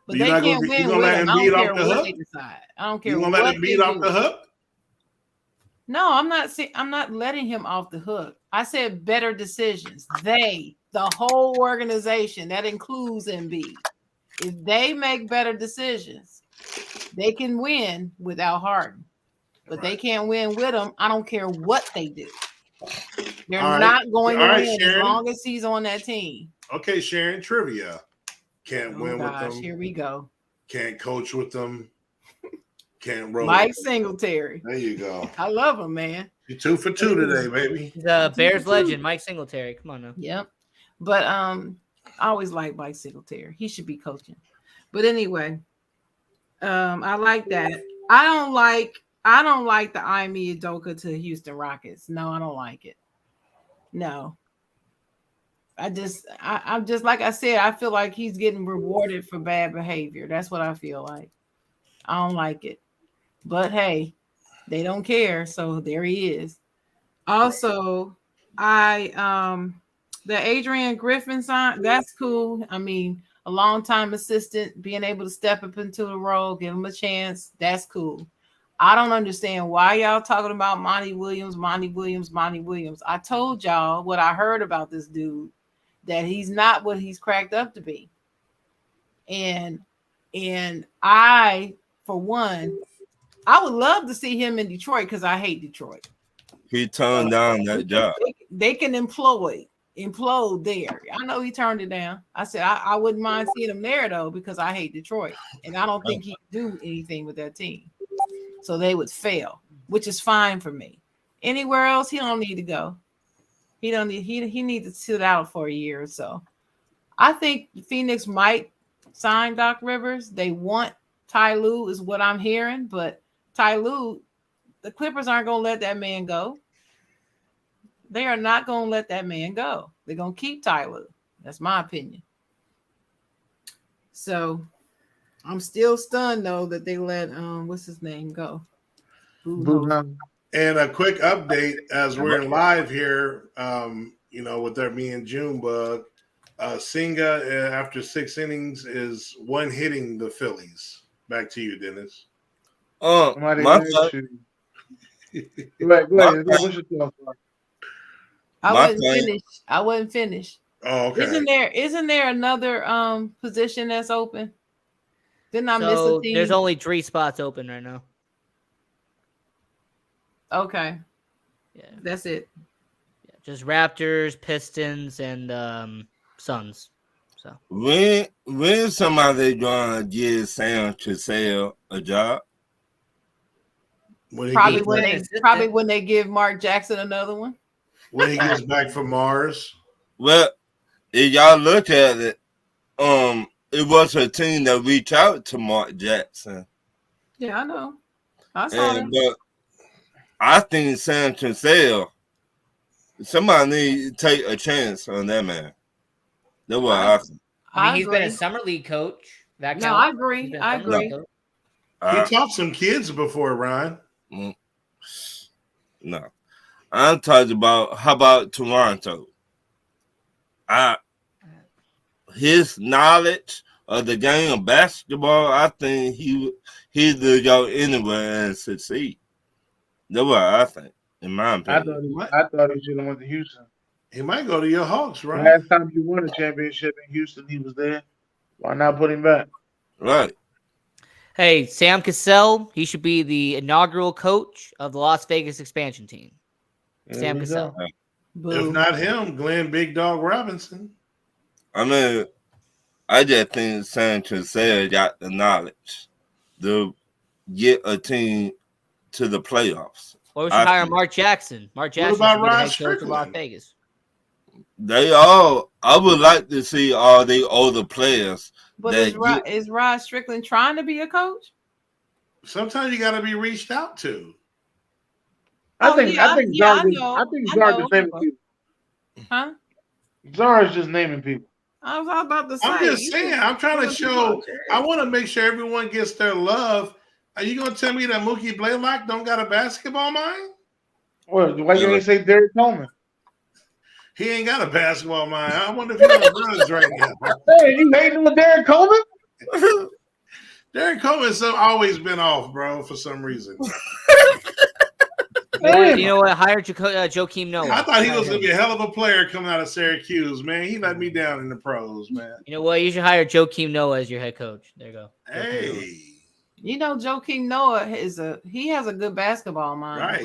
But they can't win with him. I don't care what they decide. I don't care what they do. You gonna let Embiid off the hook? No, I'm not letting him off the hook. I said better decisions. The whole organization, that includes Embiid. If they make better decisions, they can win without Harden. But they can't win with him. I don't care what they do. They're not going to win as long as he's on that team. Okay, Sharon, trivia. Can't win with them. Here we go. Can't coach with them. Can't roll. Mike Singletary. There you go. I love him, man. You're 2 for 2 today, baby. The Bears legend, Mike Singletary. Come on now. Yep. But I always like Mike Singletary. He should be coaching. But anyway, I like that. I don't like the Ime Udoka to Houston Rockets. No, I don't like it. No. I'm just like I said, I feel like he's getting rewarded for bad behavior. That's what I feel like. I don't like it. But hey, they don't care. So there he is. Also, the Adrian Griffin sign, that's cool. I mean, a longtime assistant being able to step up into the role, give him a chance. That's cool. I don't understand why y'all talking about Monty Williams. I told y'all what I heard about this dude, that he's not what he's cracked up to be. And I, for one, I would love to see him in Detroit because I hate Detroit. He turned down that job. They can implode there. I know he turned it down. I said I wouldn't mind seeing him there though, because I hate Detroit and I don't think he can do anything with that team. So they would fail, which is fine for me. Anywhere else, he don't need to go. He needs to sit out for a year or so. I think Phoenix might sign Doc Rivers. They want Ty Lue, is what I'm hearing, but Ty Lue, the Clippers aren't going to let that man go. They are not going to let that man go. They're going to keep Ty Lue. That's my opinion. So I'm still stunned though that they let what's his name go. And a quick update as we're live here, with there being Junebug, Senga after 6 innings is one hitting the Phillies. Back to you, Dennis. My I wasn't finished. Oh, okay. Isn't there another position that's open? Didn't I miss a team? There's only 3 spots open right now. Okay. Yeah. That's it. Yeah, just Raptors, Pistons, and Suns. So when somebody gonna give Sam Cassell a job? Probably when they give Mark Jackson another one. When he gets back from Mars. Well, if y'all look at it, it was a team that reached out to Mark Jackson. Yeah, I know. I saw it. But I think Sam Cassell, somebody need to take a chance on that man. That's what I think. I mean, he's been a summer league coach. I agree. He taught some kids before, Ryan. No. I'm talking about, how about Toronto? His knowledge of the game of basketball, I think he'd go anywhere and succeed. That's what I think, in my opinion. I thought he should have went to Houston. He might go to your Hawks, right? Last time you won a championship in Houston, he was there. Why not put him back? Right. Hey, Sam Cassell, he should be the inaugural coach of the Las Vegas expansion team. Sam Cassell. If not him, Glenn Big Dog Robinson. I mean, I just think Sam Cassell got the knowledge to get a team to the playoffs. Or we should hire Mark Jackson. Mark Jackson about Rod head coach of Strickland? Las Vegas. I would like to see all the older players. But is Rod Strickland trying to be a coach? Sometimes you got to be reached out to. I think I Zark know. I think I Zark know. is naming people. Huh? Zark is just naming people. I was about to say. I'm just saying. I'm trying to show. I want to make sure everyone gets their love. Are you gonna tell me that Mookie Blaylock don't got a basketball mind? Well, why you ain't say Derek Coleman? He ain't got a basketball mind. I wonder if he's on drugs right now. Hey, you hating on Derek Coleman? Derek Coleman's always been off, bro, for some reason. You know what? Hire Joakim Noah. I thought he was going to be a hell of a player coming out of Syracuse, man. He let me down in the pros, man. You know what? You should hire Joakim Noah as your head coach. There you go. Hey. You know, Joakim Noah has a good basketball mind. Right.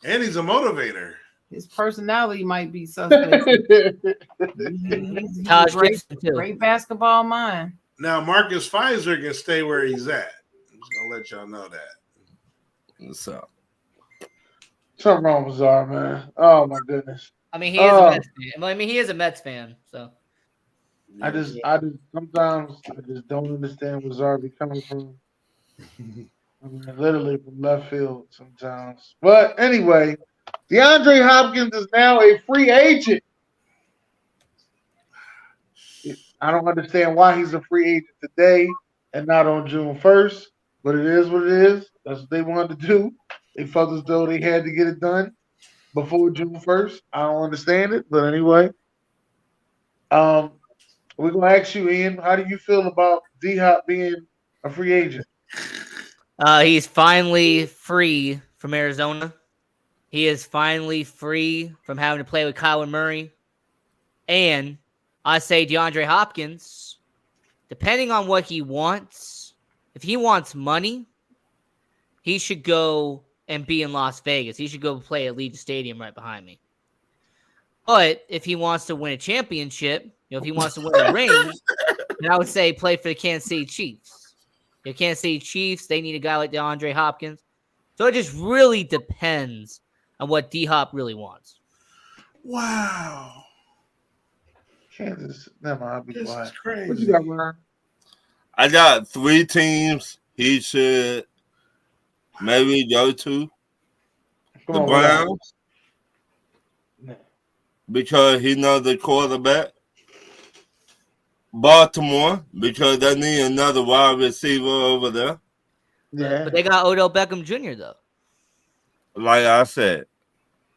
And he's a motivator. His personality might be suspect. he's Taj a great basketball mind. Now, Marcus Pfizer can stay where he's at. I'm just going to let y'all know that. What's up? Something wrong with Czar, man. Oh my goodness. I mean, he is a Mets fan. I mean, he is a Mets fan. So I just sometimes I just don't understand where Czar be coming from. I mean, literally from left field sometimes. But anyway, DeAndre Hopkins is now a free agent. I don't understand why he's a free agent today and not on June 1st, but it is what it is. That's what they wanted to do. They felt as though they had to get it done before June 1st. I don't understand it, but anyway. We're going to ask you, Ian, how do you feel about D-Hop being a free agent? He's finally free from Arizona. He is finally free from having to play with Kyler Murray. And I say DeAndre Hopkins, depending on what he wants, if he wants money, he should go and be in Las Vegas. He should go play at Allegiant Stadium right behind me. But if he wants to win a championship, if he wants to win a ring, then I would say play for the Kansas City Chiefs. The Kansas City Chiefs, they need a guy like DeAndre Hopkins. So it just really depends on what D-Hop really wants. Wow. Kansas, never mind, I'll be This quiet. is crazy. What you got, Ryan? I got 3 teams he should maybe go to. The Browns, because he knows the quarterback. Baltimore, because they need another wide receiver over there. Yeah. But they got Odell Beckham Jr., though. Like I said,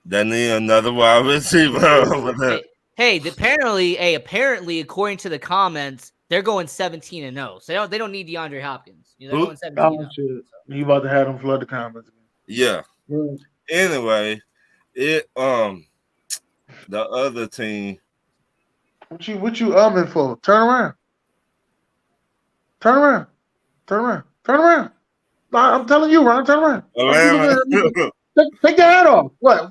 they need another wide receiver over there. Hey, apparently, according to the comments, they're going 17-0. So they don't need DeAndre Hopkins. They're going 17-0. You about to have them flood the comments. Yeah. Anyway, the other team. What you umming for? Turn around. I'm telling you, Ron, turn around. Take your hat off. What?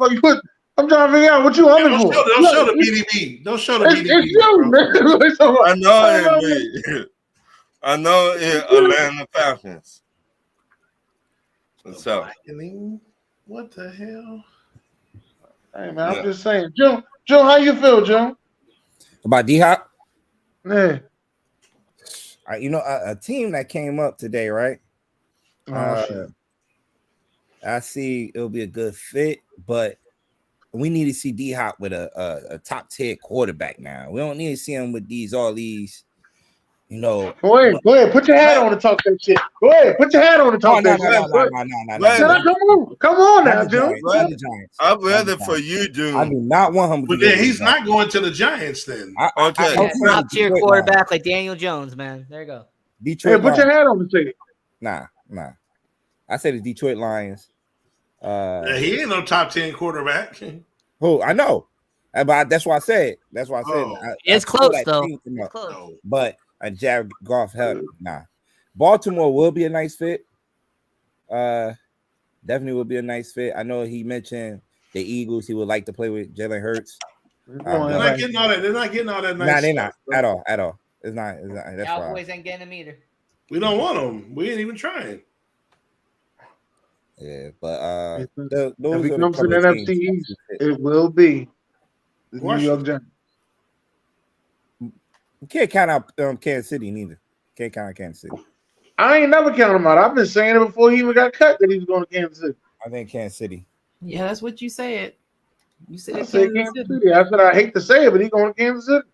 I'm trying to figure out what you umming for. Don't show the BDB. Don't show the BDB. It's you, man. I know it. I know it. Atlanta Falcons. What's up? What the hell? Hey man, I'm just saying, Joe. How you feel, Joe? About D-Hop? Yeah. A team that came up today, right? I see it'll be a good fit, but we need to see D-Hop with a top 10 quarterback now. We don't need to see him with all these. Go ahead. Put your hat on and talk that shit. Go ahead. Put your hat on and talk that shit. No. Come on now, Joe. I'm ready for you, June. I do not want him. But then he's not going to the Giants then. Okay. Top tier quarterback like Daniel Jones, man. There you go. Detroit. Hey, put your hat on and say it. Nah. I say the Detroit Lions. He ain't no top 10 quarterback. Oh, I know. But that's why I said. It's close though. It's close. But Jared Goff help. Nah. Baltimore will be a nice fit. Definitely will be a nice fit. I know he mentioned the Eagles. He would like to play with Jalen Hurts. They're not getting all that. They're not getting all that nice. Nah, they're not at all. It's not. That's Cowboys ain't getting them either. We don't want them. We ain't even trying. Yeah, but if it comes to the NFC East, it will be the New York Giants. You can't count out Kansas City neither. Can't count out Kansas City. I ain't never counted him out. I've been saying it before he even got cut that he was going to Kansas City. I think Kansas City. Yeah, that's what you said. You said I said Kansas Kansas City. City. I said I hate to say it, but he going to Kansas City.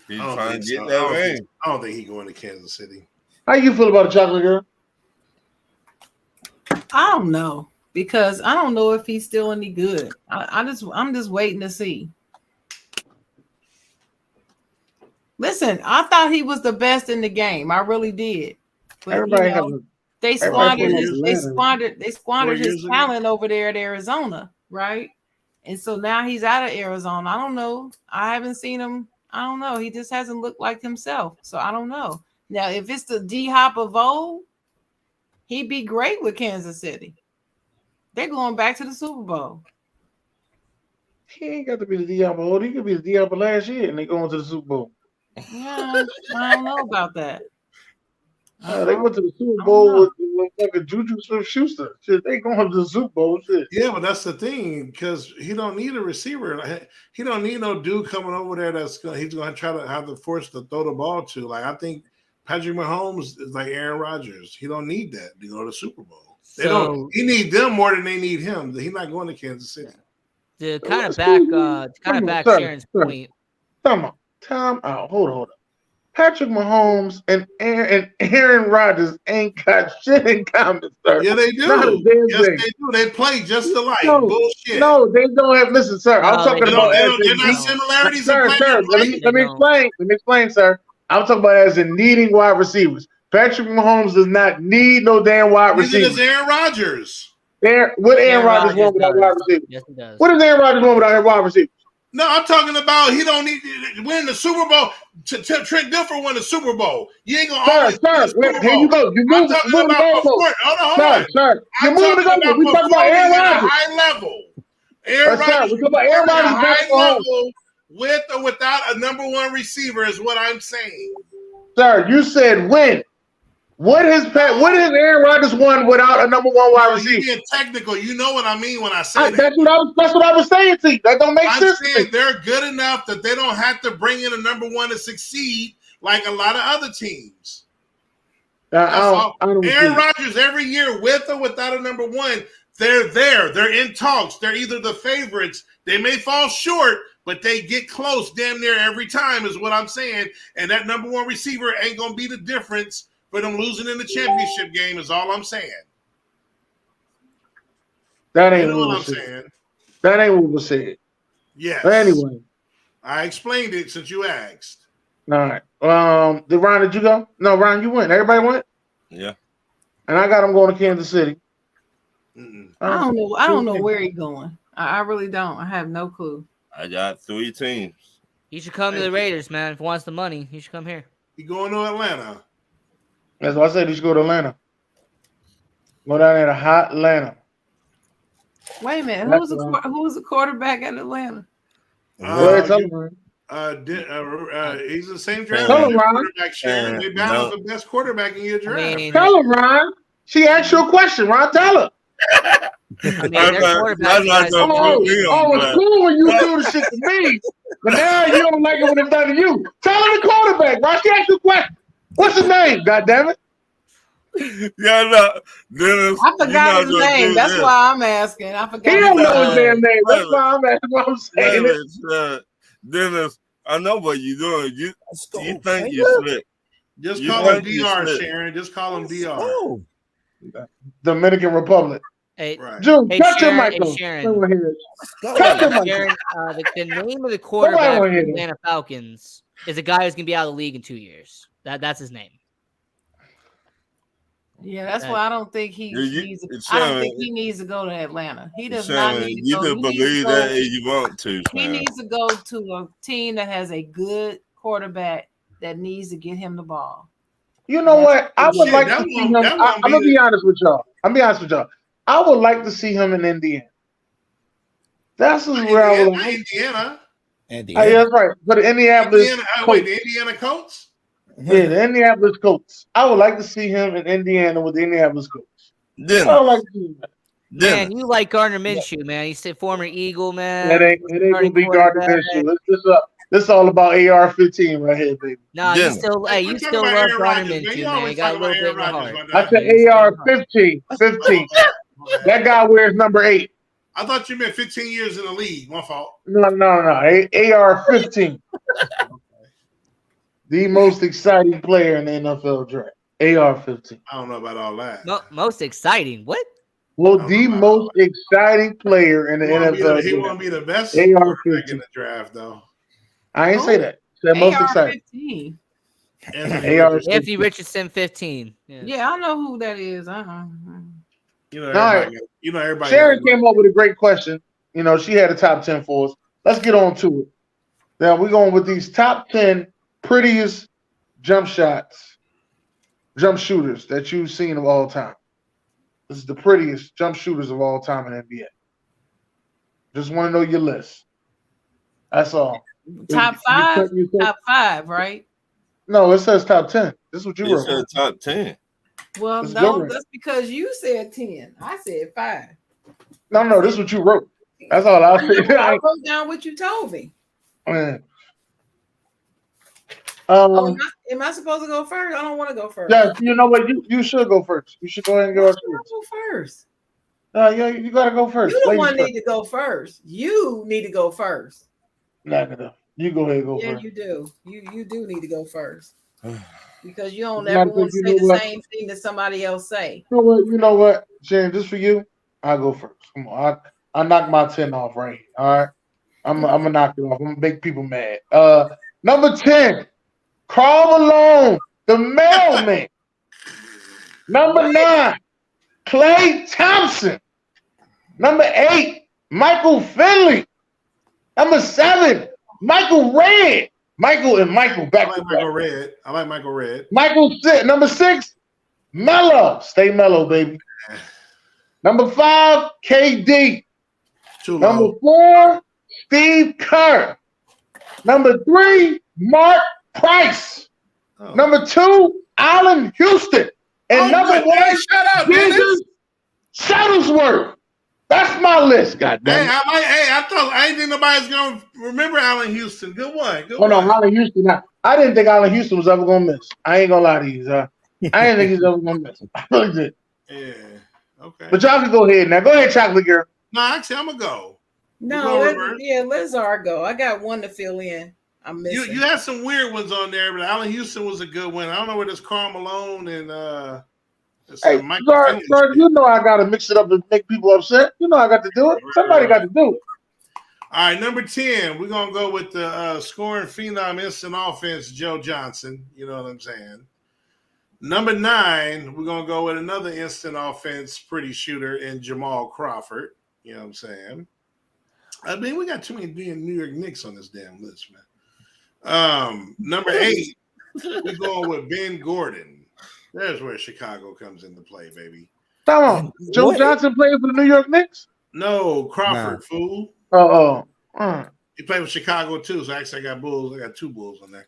He's I don't trying think to so. get that ring. I don't think he's going to Kansas City. How you feel about a chocolate girl? I don't know because I don't know if he's still any good. I'm just waiting to see. Listen, I thought he was the best in the game. I really did. But Everybody you know, has a they everybody squandered plays his years ago. talent over there at Arizona, right? And so now he's out of Arizona. I don't know. I haven't seen him. I don't know. He just hasn't looked like himself. So I don't know. Now, if it's the D-Hop of old, he'd be great with Kansas City. They're going back to the Super Bowl. He ain't got to be the Diablo. He could be the Diablo last year, and they going to the Super Bowl. Yeah, I don't know about that. They went to the Super Bowl with like a Juju Smith-Schuster. Shit, they going to the Super Bowl. Shit. Yeah, but that's the thing because he don't need a receiver. He don't need no dude coming over there he's going to try to have the force to throw the ball to. Like I think Patrick Mahomes is like Aaron Rodgers. He don't need that to go to the Super Bowl. They don't. He need them more than they need him. He's not going to Kansas City. To kind of back Sharon's point. Time out. Hold on. Patrick Mahomes and Aaron Rodgers ain't got shit in common, sir. Yeah, they do. Yes, they do. They play just alike. Bullshit. No, they don't have. Listen, sir. I'm talking about. They're not similarities. Sir, let me explain. Let me explain, sir. I'm talking about as in needing wide receivers. Patrick Mahomes does not need no damn wide receivers. Neither does Aaron Rodgers. What Aaron Rodgers want without wide receivers? Yes, he does. What does Aaron Rodgers want without wide receivers? No, I'm talking about he don't need to win the Super Bowl. Trent Dilfer won the Super Bowl. You ain't gonna always win the Super Bowl. Here you go. You I'm talking about before. Hold on. Sir, I'm talking about we talking about Aaron Rodgers. High level. Aaron Rodgers. We talking about Aaron Rodgers. High level with or without a number one receiver is what I'm saying. Sir, you said win. What has Aaron Rodgers won without a number one wide receiver? You're being technical. You know what I mean when I say that. That's what I was saying to you. That don't make sense. I'm saying they're good enough that they don't have to bring in a number one to succeed like a lot of other teams. I don't Aaron Rodgers every year with or without a number one, they're there. They're in talks. They're either the favorites. They may fall short, but they get close damn near every time is what I'm saying. And that number one receiver ain't going to be the difference for them losing in the championship game is all I'm saying. That ain't what I'm saying. That ain't what was said. Yes. But anyway. I explained it since you asked. All right. Did you go? No, Ryan, you went. Everybody went? Yeah. And I got him going to Kansas City. I don't know where he's going. I really don't. I have no clue. I got 3 teams. He should come to the Raiders, man. If he wants the money, he should come here. He going to Atlanta. That's why I said he should go to Atlanta. Go down there to hot Atlanta. Wait a minute. Who's the quarterback at Atlanta? He's the same draft. Tell him, Ron. They balanced the best quarterback in your draft. Tell him, Ron. She asked you a question, Ron. Tell her. It's cool when you do the shit to me, but now you don't like it when it's done to you. Tell her the quarterback, Ron. She asked you a question. What's his name? God damn it! Yeah, no, Dennis. I forgot his name. That's why I'm asking. I forgot. He don't know his damn name. That's why I'm asking. What I'm saying. Dennis, I know what you're doing. You think you slick? Just call him DR, Sharon. Just call him DR. Dominican Republic. Hey, right. June, touch your Sharon, mic. Sharon, the name of the quarterback for the Atlanta Falcons is a guy who's gonna be out of the league in 2 years. That's his name. Yeah, that's why I don't think he needs. I don't think he needs to go to Atlanta. He does not need to you go. can believe that if you want to. He needs to go to a team that has a good quarterback that needs to get him the ball. You know what? I would like to see him. I'm gonna be honest with y'all. I would like to see him in Indiana. That's where I would. Indiana. Yeah, that's right. For the Indianapolis. The Indiana Colts. Yeah, the Indianapolis Colts. I would like to see him in Indiana with the Indianapolis Colts. I would like to see him. Man, you like Gardner Minshew, man. He's a former Eagle, man. It ain't gonna be Gardner Minshew. This is all about AR-15 right here, baby. Nah, you still love Gardner Minshew, man. You got a little bit of heart. I said AR-15. 15. That guy wears number 8. I thought you meant 15 years in the league. My fault. No. AR-15. The most exciting player in the NFL draft. AR-15. I don't know about all that. Most exciting. What? Well, the most exciting player in the NFL. He won't be the best AR-15 in the draft, though. I ain't say that. Said most exciting. Anthony Richardson, 15. Yeah, I know who that is. Everybody. Sharon came up with a great question. She had a top 10 for us. Let's get on to it. Now we're going with these top 10 prettiest jump shooters that you've seen of all time. This is the prettiest jump shooters of all time in NBA. Just want to know your list. That's all. Top 5? Top 5, right? No, it says top 10. This is what you wrote. It says top 10. Well, no, that's because you said 10. I said 5. No, this is what you wrote. That's all I'll say. I wrote down what you told me. Am I supposed to go first? I don't want to go first. Yeah, you know what? You should go first. You should go ahead and go first. Yeah, you gotta go first. You the one need to go first. You need to go first. Not you go ahead and go first. Yeah, you do. You do need to go first. Because you don't ever want to say the same thing that somebody else say. You know what, Sharon, just for you, I'll go first. Come on. I knock my 10 off right here. All right. I'm gonna knock it off. I'm gonna make people mad. Number 10, Karl Malone, the mailman. Number 9, Klay Thompson. Number 8, Michael Finley. Number 7, Michael Redd. Michael back. I like Michael Redd. Number 6, Melo. Stay mellow, baby. Number 5, KD. Number 4, Steve Kerr. Number 3, Mark Price. Number 2, Allen Houston. And number 1, Jesus Shuttlesworth. That's my list, goddamn. I didn't think nobody's gonna remember Allen Houston. Good one. No, Allen Houston. I didn't think Allen Houston was ever gonna miss. I ain't gonna lie to you, I didn't think he's ever gonna miss. I really did. Yeah. Okay. But y'all can go ahead now. Go ahead, Chocolate Girl. No, actually, I'm gonna go. No, let Zara go. I got one to fill in. I'm missing. You had some weird ones on there, but Allen Houston was a good one. I don't know where this Karl Malone and hey, Zara, you know I gotta mix it up and make people upset. You know I got to do it. Somebody got to do it. All right, number 10, we're gonna go with the scoring phenom instant offense, Joe Johnson. You know what I'm saying? Number 9, we're gonna go with another instant offense pretty shooter in Jamal Crawford. You know what I'm saying? I mean, we got too many New York Knicks on this damn list, man. Number 8, we're going with Ben Gordon. There's where Chicago comes into play, baby. Come on. Joe Johnson playing for the New York Knicks? No, Crawford, fool. He played with Chicago too, so actually I got Bulls. I got 2 Bulls on there.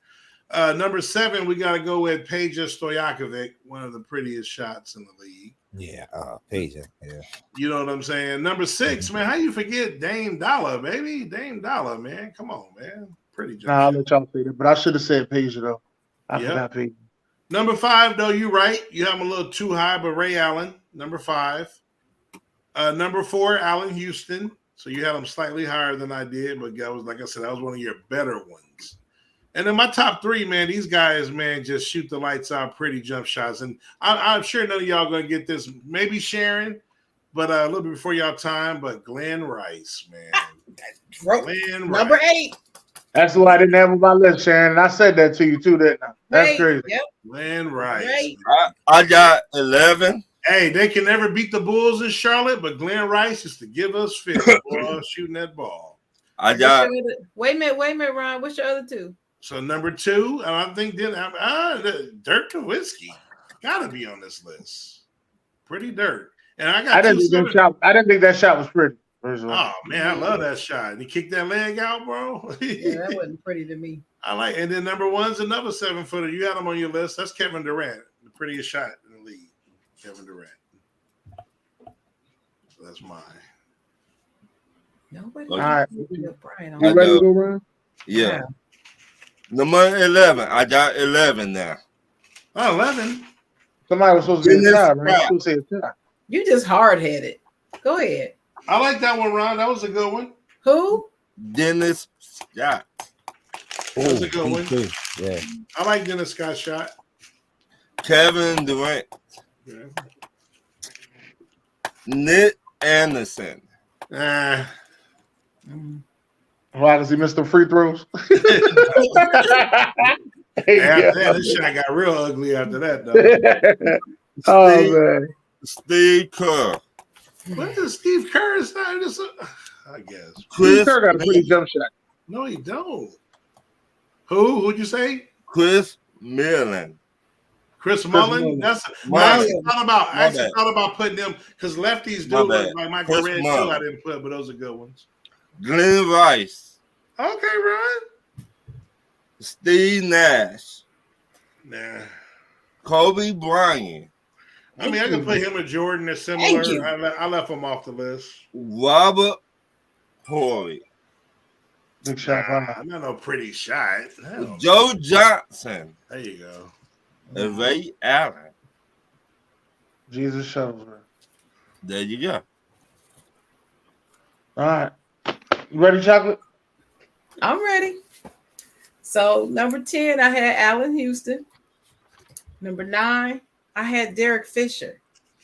Number 7, we got to go with Peja Stojakovic, one of the prettiest shots in the league. Yeah, Peja. Yeah. You know what I'm saying? Number 6, man, how you forget Dame Dollar, baby? Dame Dollar, man. Come on, man. Pretty jump. I'll let y'all say that, but I should have said Peja, though. I forgot Peja. Number 5, though, you're right. You have him a little too high, but Ray Allen, number 5. Number 4, Allen Houston. So you had him slightly higher than I did, but like I said, that was one of your better ones. And then my top 3, man, these guys, man, just shoot the lights out, pretty jump shots. And I'm sure none of y'all going to get this. Maybe Sharon, but a little bit before y'all time, but Glenn Rice, man. Glenn Rice. Number 8. That's why I didn't have on my list, Sharon. And I said that to you, too, didn't I? That's crazy. Yep. Glenn Rice. I got 11. Hey, they can never beat the Bulls in Charlotte, but Glenn Rice is to give us 50 boy, shooting that ball. I got. Wait a minute, Ryan. What's your other 2? So number 2, and I think Dirk Nowitzki gotta be on this list. Pretty Dirk. And I didn't think that shot was pretty. Oh man, I love that shot. And he kicked that leg out, bro. Yeah, that wasn't pretty to me. And then number 1's another 7-footer. You had him on your list. That's Kevin Durant, the prettiest shot in the league. Kevin Durant. So that's mine. Nobody. All right. You ready to go around? Yeah. Number 11. I got 11 now. Oh, 11. Somebody was supposed to get a tie, right? You just hard-headed. Go ahead. I like that one, Ron. That was a good one. Who? Dennis Scott. That was a good me one. too. Yeah. I like Dennis Scott shot. Kevin Durant. Yeah. Nick Anderson. Nah. Why does he miss the free throws? After that, this shot got real ugly after that, though. Oh man. Steve Kerr. What does Steve Kerr say? I guess. Steve Chris Kerr got a pretty jump shot. No, he don't. Who'd you say? Chris Millen. Chris Mullen. Mullen. That's My I bad. actually bad. thought about putting them because lefties My do bad. look like Michael Chris Red too. Mullen. I didn't put, but those are good ones. Glenn Rice. Okay, Ron. Steve Nash. Nah. Kobe Bryant. I mean, I can put him and Jordan as Thank you. similar. I left him off the list. Robert Horry. Big shot. Not no pretty shot. Hell, Joe Johnson. there you go. And Ray Allen. Jesus Shuttlesworth. There you go. All right. You ready, Chocolate? I'm ready. So number 10, I had Allen Houston. Number 9, I had Derek Fisher.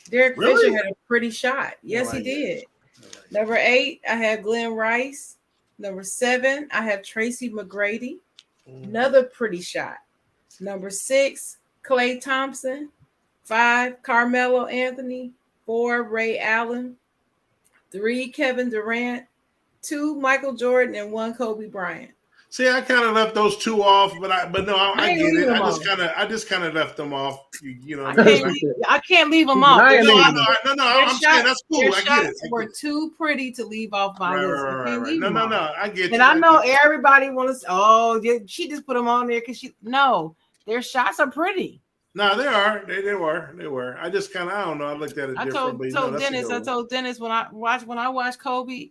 Derek Really? Fisher had a pretty shot. Yes, he did. Number 8, I had Glenn Rice. Number 7, I have Tracy McGrady. Another pretty shot. Number 6, Klay Thompson. 5, Carmelo Anthony. 4, Ray Allen. 3, Kevin Durant. 2, Michael Jordan, and 1, Kobe Bryant. See, I kind of left those two off, but I ain't get it. leaving them I just kind of left them off. You know, I can't leave them off. I ain't no, leaving I'm saying that's cool. Their I get shots it. were too pretty to leave off my list. I can't leave them off. No. I get And you. I know everybody wants. Oh, she just put them on there because their shots are pretty. No, they are. They were. I just kind of, I don't know. I looked at it I told Dennis when I watch Kobe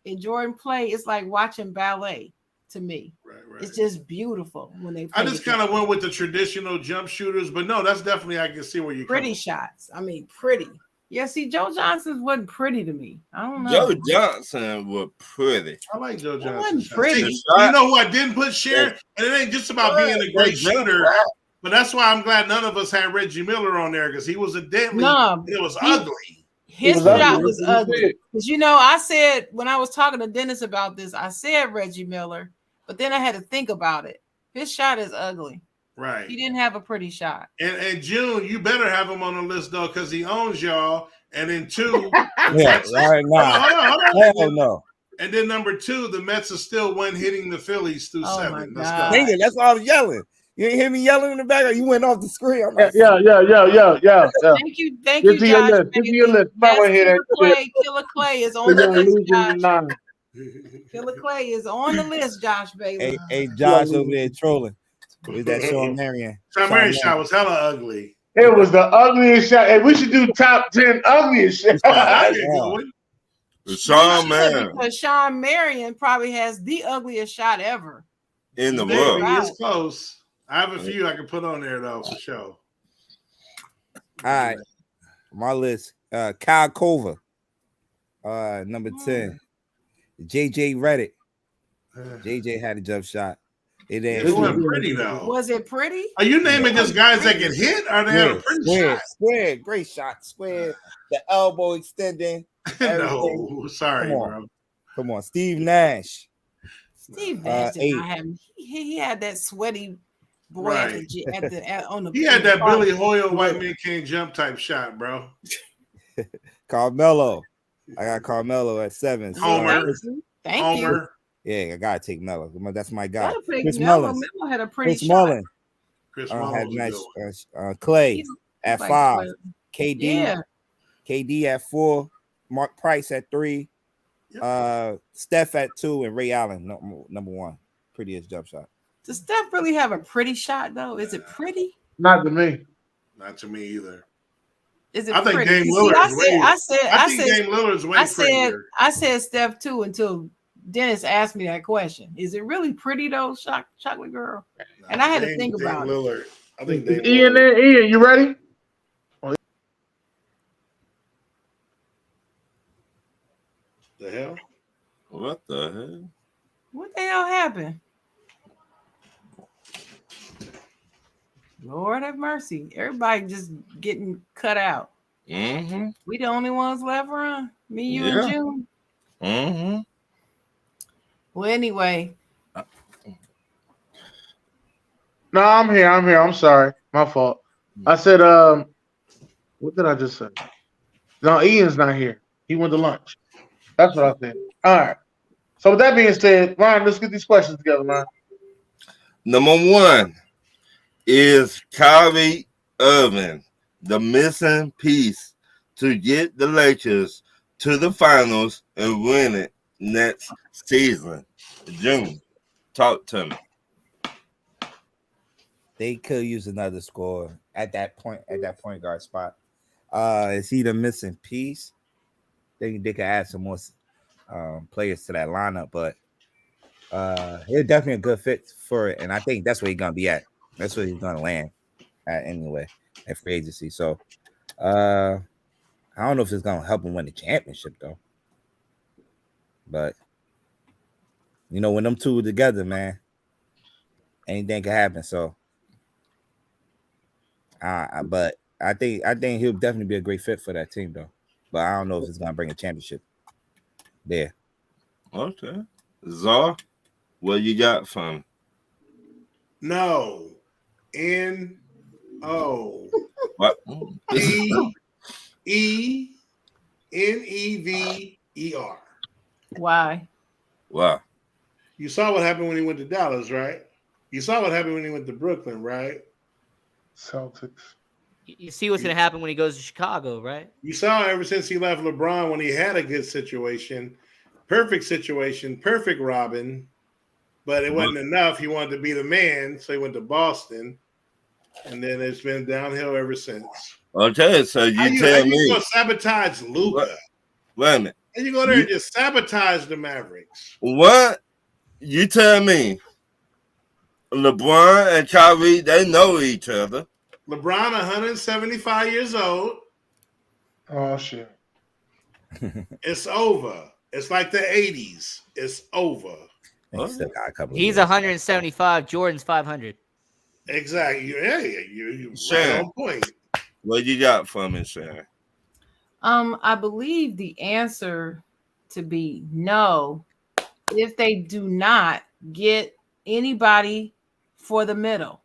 and Jordan play, it's like watching ballet to me. Right. It's just beautiful when they play. I just kind of went with the traditional jump shooters, but no, that's definitely, I can see where you're pretty coming. shots. I mean, pretty. Yeah, see, Joe Johnson wasn't pretty to me. I don't know. Joe Johnson was pretty. I like Joe Johnson. wasn't pretty. See, you know who I didn't put Sharon? And it ain't just about being a great shooter, but that's why I'm glad none of us had Reggie Miller on there because he was a deadly. It was ugly. His shot was ugly. Because, I said when I was talking to Dennis about this, I said Reggie Miller, but then I had to think about it. His shot is ugly. Right. He didn't have a pretty shot. And June, you better have him on the list, though, because he owns y'all. And then 2, Yeah, right now. hold on. Hell no. And then number 2, the Mets are still one hitting the Phillies through 7. Let's go. Dang it, that's why I was yelling. You ain't hear me yelling in the background. You went off the screen. I'm like, Yeah. Thank you, Get to your Josh. list. Get to your list. Killer Clay is on the list, Josh. Killer Clay is on the list, Josh Bailey. Hey, Josh over there trolling. With that Sean Marion. Sean Marion shot was hella ugly. It was the ugliest shot. Hey, we should do top 10 ugliest shots. Sean Marion. Because Sean Marion probably has the ugliest shot ever in the world. It's close. I have a few I can put on there though for sure. All right, my list: Kyle Culver, number 10. JJ Redick. JJ had a jump shot. It wasn't pretty though. Was it pretty? Are you naming just guys that can hit, or they have a pretty shot? Square, great shot. Square, the elbow extending. No, sorry, bro. Come on, Steve Nash. Steve Nash did not have. He had that sweaty boy on the. He had that Billy Hoyle white man can't jump type shot, bro. Carmelo. I got Carmelo at 7. Homer. Thank you. Yeah, I gotta take Melo. That's my guy. Chris Mullin. Melo had a pretty Chris Mullen. Chris Mullen had nice. Clay at 5. KD. Yeah. KD at 4. Mark Price at 3. Steph at 2, and Ray Allen number 1. Prettiest jump shot. Does Steph really have a pretty shot though? Is it pretty? Not to me. Not to me either. Is it I think pretty? Dame Lillard. I think Dame Lillard's way prettier. I said Steph too until Dennis asked me that question. Is it really pretty though, chocolate girl? And I had to think about Lillard. I think Dame Ian, you ready? The hell? What the hell? What the hell happened? Lord have mercy. Everybody just getting cut out. Mm-hmm. We the only ones left around. Me, you, and Yeah. June. Mm-hmm. Well, anyway, No, I'm here. I'm sorry. My fault. I said, what did I just say? No, Ian's not here. He went to lunch. That's what I said. All right. So with that being said, Ryan, let's get these questions together, man. Number one is Kyrie Irving, the missing piece to get the Lakers to the finals and win it next season. June, talk to me. They could use another score at that point guard spot. Is he the missing piece? They could add some more players to that lineup, but he's definitely a good fit for it, and I think that's where he's gonna be at. That's where he's gonna land at anyway at free agency. So I don't know if it's gonna help him win the championship though. But you know, when them two together, man, anything can happen. So but I think he'll definitely be a great fit for that team though. But I don't know if it's gonna bring a championship there. Okay. Czar, what you got from? No. N-O. What? E-E-N-E-V-E-R. why? Wow. You saw what happened when he went to Dallas, right? You saw what happened when he went to Brooklyn, right? Celtics. You see what's going to happen when he goes to Chicago, right? You saw ever since he left LeBron when he had a good situation, perfect Robin, but it wasn't enough. He wanted to be the man, so he went to Boston, and then it's been downhill ever since. Okay, so you tell me. You gonna sabotage Luka? Wait a minute. And you go there and just sabotage the Mavericks. What? You tell me. LeBron and Kyrie, they know each other. LeBron, 175 years old. Oh shit. It's over. It's like the 80s. It's over. He still got a couple. He's 175. Jordan's 500. Exactly. Yeah, you Sharon, right on point. what you got for me, Sharon? I believe the answer to be no if they do not get anybody for the middle.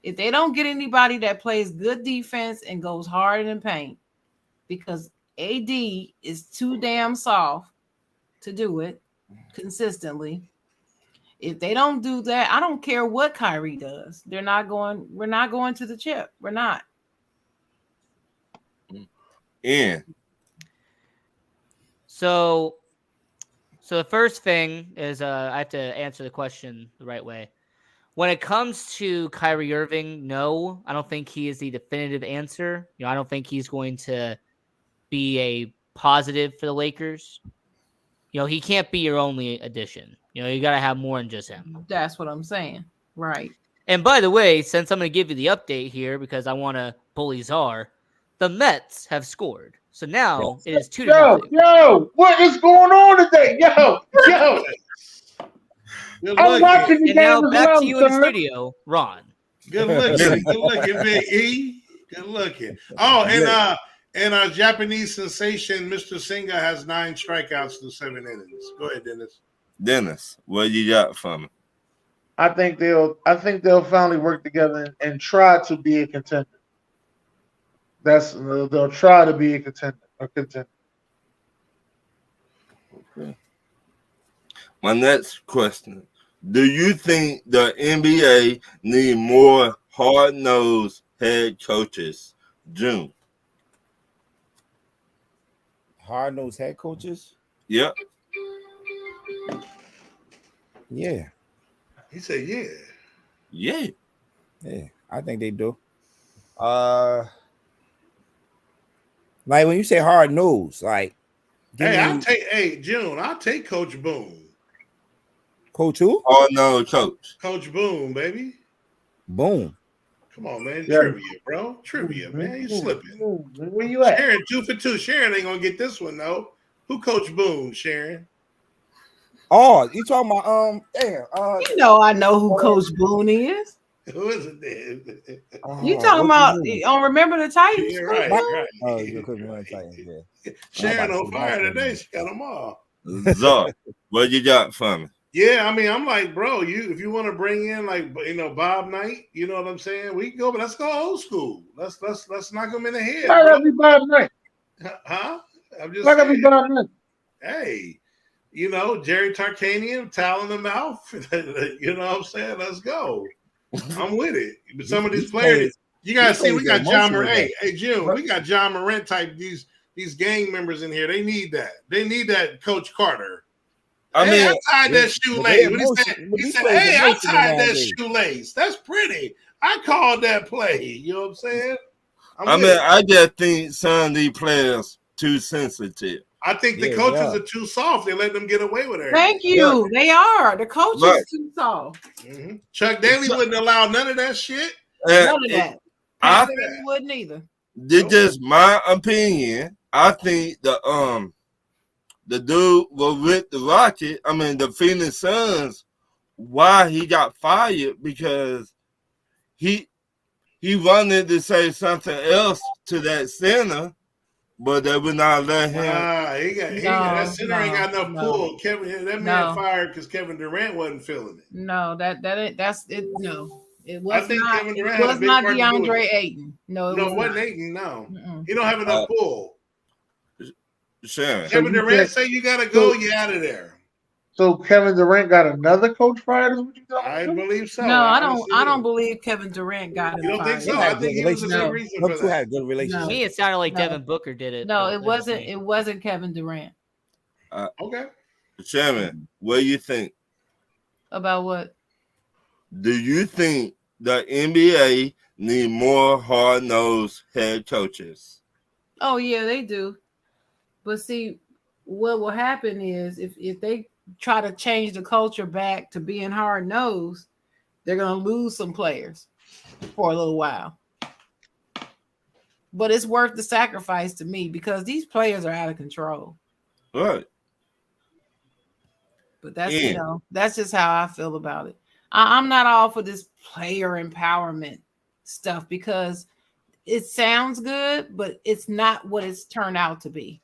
If they don't get anybody that plays good defense and goes hard in the paint, because AD is too damn soft to do it consistently. If they don't do that, I don't care what Kyrie does. We're not going to the chip. We're not. Ian. So the first thing is I have to answer the question the right way. When it comes to Kyrie Irving, no, I don't think he is the definitive answer. I don't think he's going to be a positive for the Lakers. He can't be your only addition. You got to have more than just him. That's what I'm saying. Right. And by the way, since I'm going to give you the update here because I want to bully Czar, the Mets have scored. So now it is 2-0. Yo, what is going on today? Yo. I'm watching the and game now as back well, to you in the sir. studio, Ron. Good looking, Big E. Good looking. Oh, and our Japanese sensation, Mr. Singa, has 9 strikeouts through 7 innings. Go ahead, Dennis. Dennis, what you got for me? I think they'll finally work together and try to be a contender. They'll try to be a contender. Okay. My next question. Do you think the NBA need more hard-nosed head coaches? June. Hard-nosed head coaches? Yep. Yeah. He said, yeah. Yeah. Yeah, I think they do. Like when you say hard nose, like June, I'll take Coach Boone. Coach who? Oh no, coach. Coach Boone, baby. Boom. Come on, man. Yeah. Trivia, bro. Trivia, man. You slipping. Where you at? Sharon, 2 for 2. Sharon ain't gonna get this one though. Who Coach Boone, Sharon? Oh, you talking about You know, I know who Coach Boone is. Who is it then? You talking about on Remember the Titans? Yeah, Coach right, Boone? right. Oh, you couldn't run Titans, yeah. Sharon on fire today. She got them all. Zor, what you got for me? Yeah, I mean, I'm like, bro, if you want to bring in like Bob Knight, you know what I'm saying? We can go, but let's go old school. Let's knock them in the head, Why bro. gotta be Bob Knight? Huh? I'm just Why gotta be saying. Bob Knight? Hey, Jerry Tarkanian, towel in the mouth. You know what I'm saying? Let's go. I'm with it. But some of these players, you gotta see, we got John Morant. Hey, Jim, we got John Morant type these gang members in here. They need that. They need that Coach Carter. I tied that shoelace. He said, hey, I tied that shoelace. That's pretty. I called that play. You know what I'm saying? I just think some of these players too sensitive. I think the coaches are too soft. They let them get away with it. Thank you. Yeah. They are. The coaches too soft. Mm-hmm. Chuck Daly wouldn't allow none of that shit. None of that. I wouldn't either. This is my opinion. I think the dude was with the the Phoenix Suns. Why he got fired? Because he wanted to say something else to that center, but they would not let him. That center ain't got enough pull. That man fired because Kevin Durant wasn't feeling it. No, that's it. No, it was Kevin Durant was not DeAndre Ayton. No, it wasn't Ayton. No, he don't have enough pull. Sharon. Kevin Durant say you gotta go, you out of there. So Kevin Durant got another coach fired? Is what you I believe so. No, I don't believe Kevin Durant got him. You don't think so? I think he was a good reason for that. Had a good relationship. To me, it sounded like Devin Booker did it. No, it wasn't. It wasn't Kevin Durant. Okay. Sharon, what do you think? About what? Do you think the NBA need more hard-nosed head coaches? Oh yeah, they do. But see, what will happen is if they try to change the culture back to being hard-nosed, they're going to lose some players for a little while. But it's worth the sacrifice to me because these players are out of control. Right. But that's that's just how I feel about it. I'm not all for this player empowerment stuff because it sounds good, but it's not what it's turned out to be.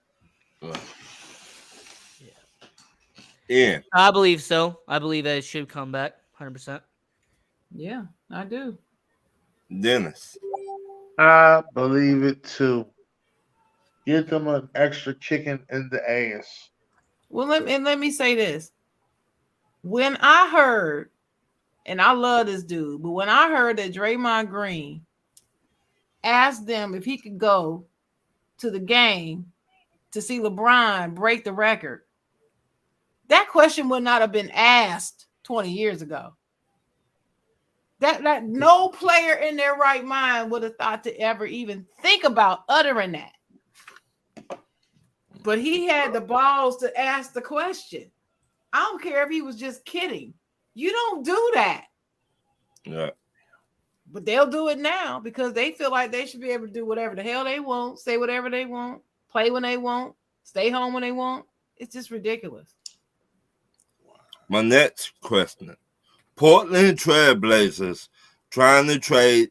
Yeah. I believe so. I believe that it should come back 100%. Yeah, I do. Dennis. I believe it too. Get them an extra chicken in the ass. Well, let me say this. When I heard, and I love this dude, but when I heard that Draymond Green asked them if he could go to the game to see LeBron break the record, that question would not have been asked 20 years ago. That no player in their right mind would have thought to ever even think about uttering that. But he had the balls to ask the question. I don't care if he was just kidding. You don't do that. Yeah. But they'll do it now because they feel like they should be able to do whatever the hell they want, say whatever they want, play when they want, stay home when they want. It's just ridiculous. My next question. Portland Trail Blazers trying to trade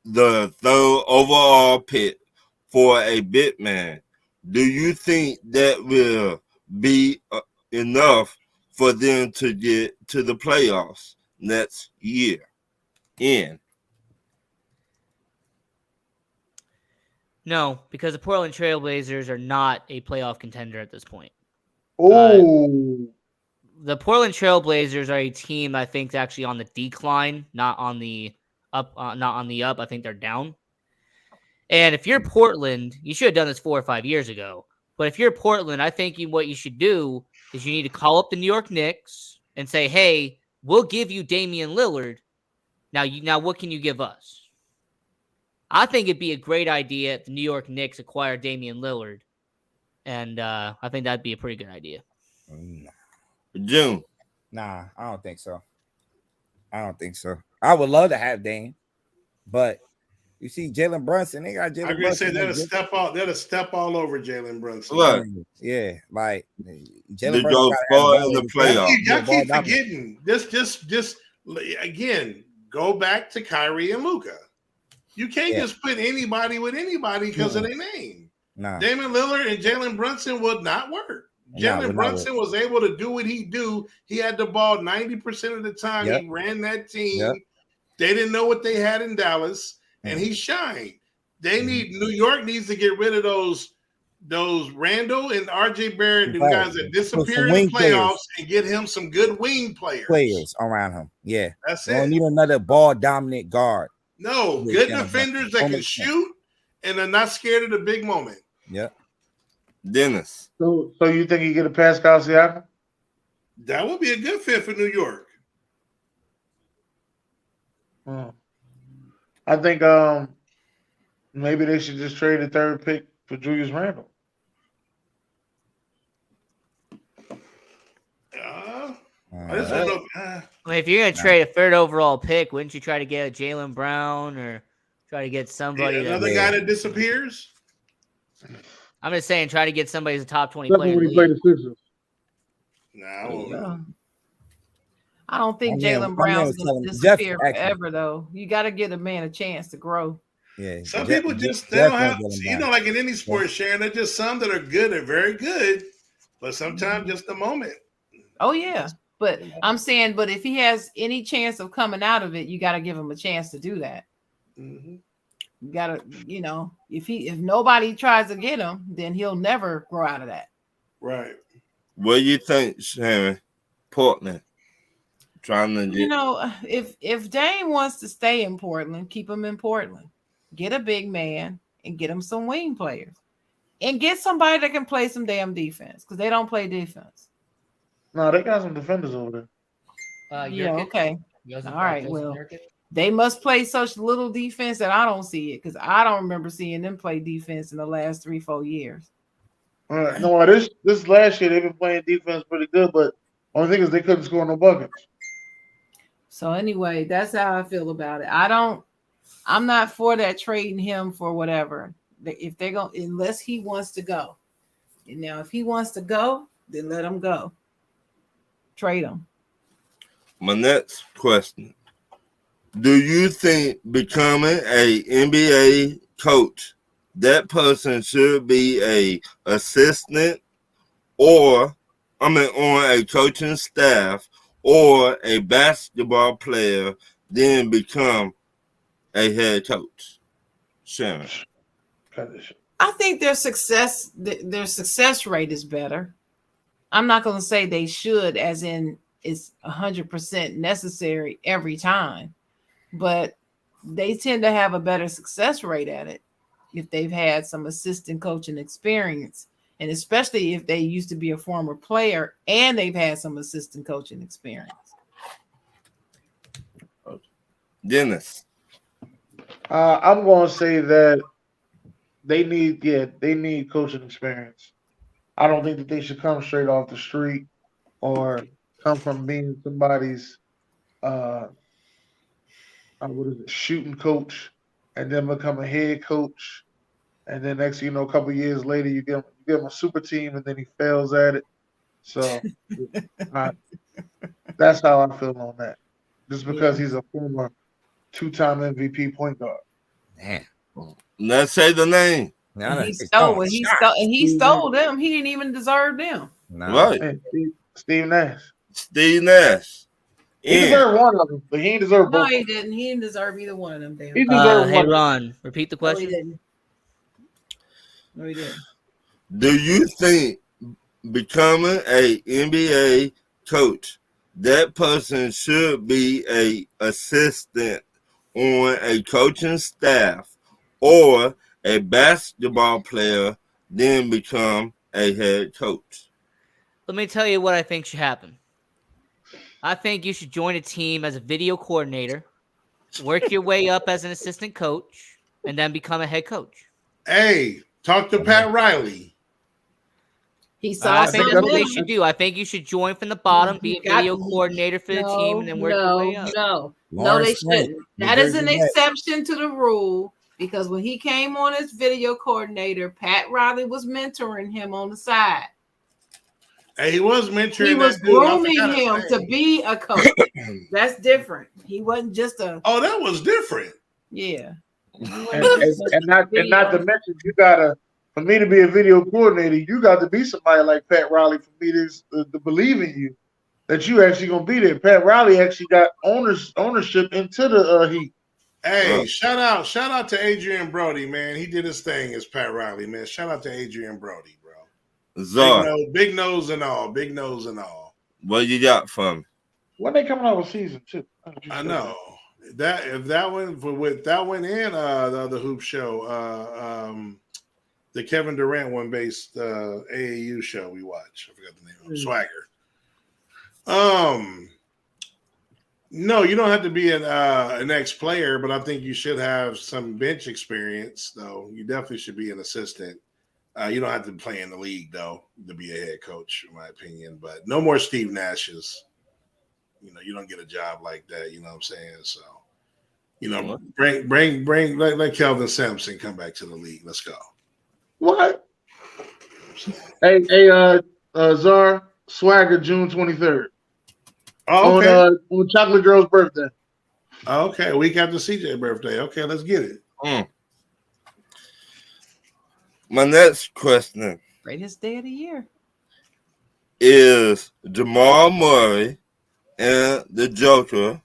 the third overall pick for a big man. Do you think that will be enough for them to get to the playoffs next year? No, because the Portland Trail Blazers are not a playoff contender at this point. Oh. The Portland Trail Blazers are a team I think is actually on the decline, not on the up. I think they're down. And if you're Portland, you should have done this 4 or 5 years ago. But if you're Portland, I think what you should do is you need to call up the New York Knicks and say, "Hey, we'll give you Damian Lillard. Now what can you give us?" I think it'd be a great idea if the New York Knicks acquire Damian Lillard, and I think that'd be a pretty good idea. June. Nah, I don't think so. I would love to have Dame, but You see Jalen Brunson, they got Jalen I agree. Brunson. Say that'll step all over Jalen Brunson. Right. Yeah, like Jalen They Brunson go got far in the playoff. Y'all keep forgetting. Just again, go back to Kyrie and Luka. You can't just put anybody with anybody because of their name. Nah. Damian Lillard and Jalen Brunson would not work. Jalen Brunson was able to do what he do. He had the ball 90% of the time. He ran that team. They didn't know what they had in Dallas, and he shined. They need New York needs to get rid of those Randall and RJ Barrett, the guys that disappear in the playoffs, and get him some good wing players around him. Yeah, that's it. Don't need another ball dominant guard. No, good defenders that can shoot and are not scared of the big moment. Yeah. Dennis. So you think he get a Pascal Siakam? That would be a good fit for New York. I think maybe they should just trade the third pick for Julius Randle. I just don't know. I mean, if you're gonna trade a third overall pick, wouldn't you try to get a Jaylen Brown or try to get somebody? Another guy that disappears. I'm just saying, try to get somebody who's a top 20 player. When he played the Sixers. No. I don't think Jaylen Brown's going to disappear forever, though. You got to give a man a chance to grow. Yeah. Some people just they don't have, like in any sport, Sharon, there's just some that are good and very good, but sometimes just a moment. Oh, yeah. But I'm saying, but if he has any chance of coming out of it, you got to give him a chance to do that. Mm-hmm. You got to, if nobody tries to get him, then he'll never grow out of that. Right. What do you think, Sharon? Portland trying to get... if Dame wants to stay in Portland, keep him in Portland. Get a big man and get him some wing players. And get somebody that can play some damn defense because they don't play defense. No, they got some defenders over there. Yeah, okay. All right, well, they must play such little defense that I don't see it because I don't remember seeing them play defense in the last 3-4 years. All right. No, this last year they've been playing defense pretty good, but only thing is they couldn't score no buckets. So anyway, that's how I feel about it. I'm not for that trading him for whatever. If they're going, unless he wants to go. And now if he wants to go, then let him go. Trade him. My next question. Do you think becoming a NBA coach, that person should be a assistant on a coaching staff or a basketball player, then become a head coach? Sharon. I think their success rate is better. I'm not going to say they should, as in it's 100% necessary every time, but they tend to have a better success rate at it if they've had some assistant coaching experience, and especially if they used to be a former player and they've had some assistant coaching experience. Dennis. I'm going to say that they need coaching experience. I don't think that they should come straight off the street or come from being somebody's shooting coach and then become a head coach, and then next thing you know, a couple of years later you give him a super team and then he fails at it. So that's how I feel on that. Just because he's a former 2-time MVP point guard. Man. Let's say the name. He stole them. He didn't even deserve them. Right. Hey, Steve Nash. He deserved one of them, but he didn't deserve both. No, he didn't. He didn't deserve either one of them. Damn. He deserved hey, one. Ron, repeat the question. No, he didn't. Do you think becoming a NBA coach, that person should be a assistant on a coaching staff or a basketball player, then become a head coach? Let me tell you what I think should happen. I think you should join a team as a video coordinator, work your way up as an assistant coach, and then become a head coach. Hey, talk to Pat Riley. I think that's what they should do. I think you should join from the bottom, be a video coordinator for the team, and then work your way up. No, they shouldn't. That is an exception to the rule. because when he came on as video coordinator, Pat Riley was mentoring him on the side. Hey, he was mentoring. He was that dude. grooming him to be a coach. That's different. He wasn't just a. Oh, that was different. Yeah. And not to mention, you gotta, for me to be a video coordinator, you got to be somebody like Pat Riley for me to believe in you, that you actually gonna be there. Pat Riley actually got ownership into the Heat. Hey, shout out to Adrian Brody, man. He did his thing as Pat Riley, man. Shout out to Adrian Brody, bro. Czar, big nose and all. what you got for me? When they coming out with season 2? I know that if that one with that one and the other hoop show, the Kevin Durant one based AAU show we watch. I forgot the name of it. Swagger. No, you don't have to be an ex-player, but I think you should have some bench experience, though. You definitely should be an assistant. You don't have to play in the league, though, to be a head coach, in my opinion. But no more Steve Nashes. You don't get a job like that. You know what I'm saying? So, bring let Kelvin Sampson come back to the league. Let's go. What? Hey, Czar, Swagger, June 23rd. Oh, okay. On Chocolate Girl's birthday. Okay, a week after CJ's birthday. Okay, let's get it. My next question Greatest day of the year is Jamal Murray and the Joker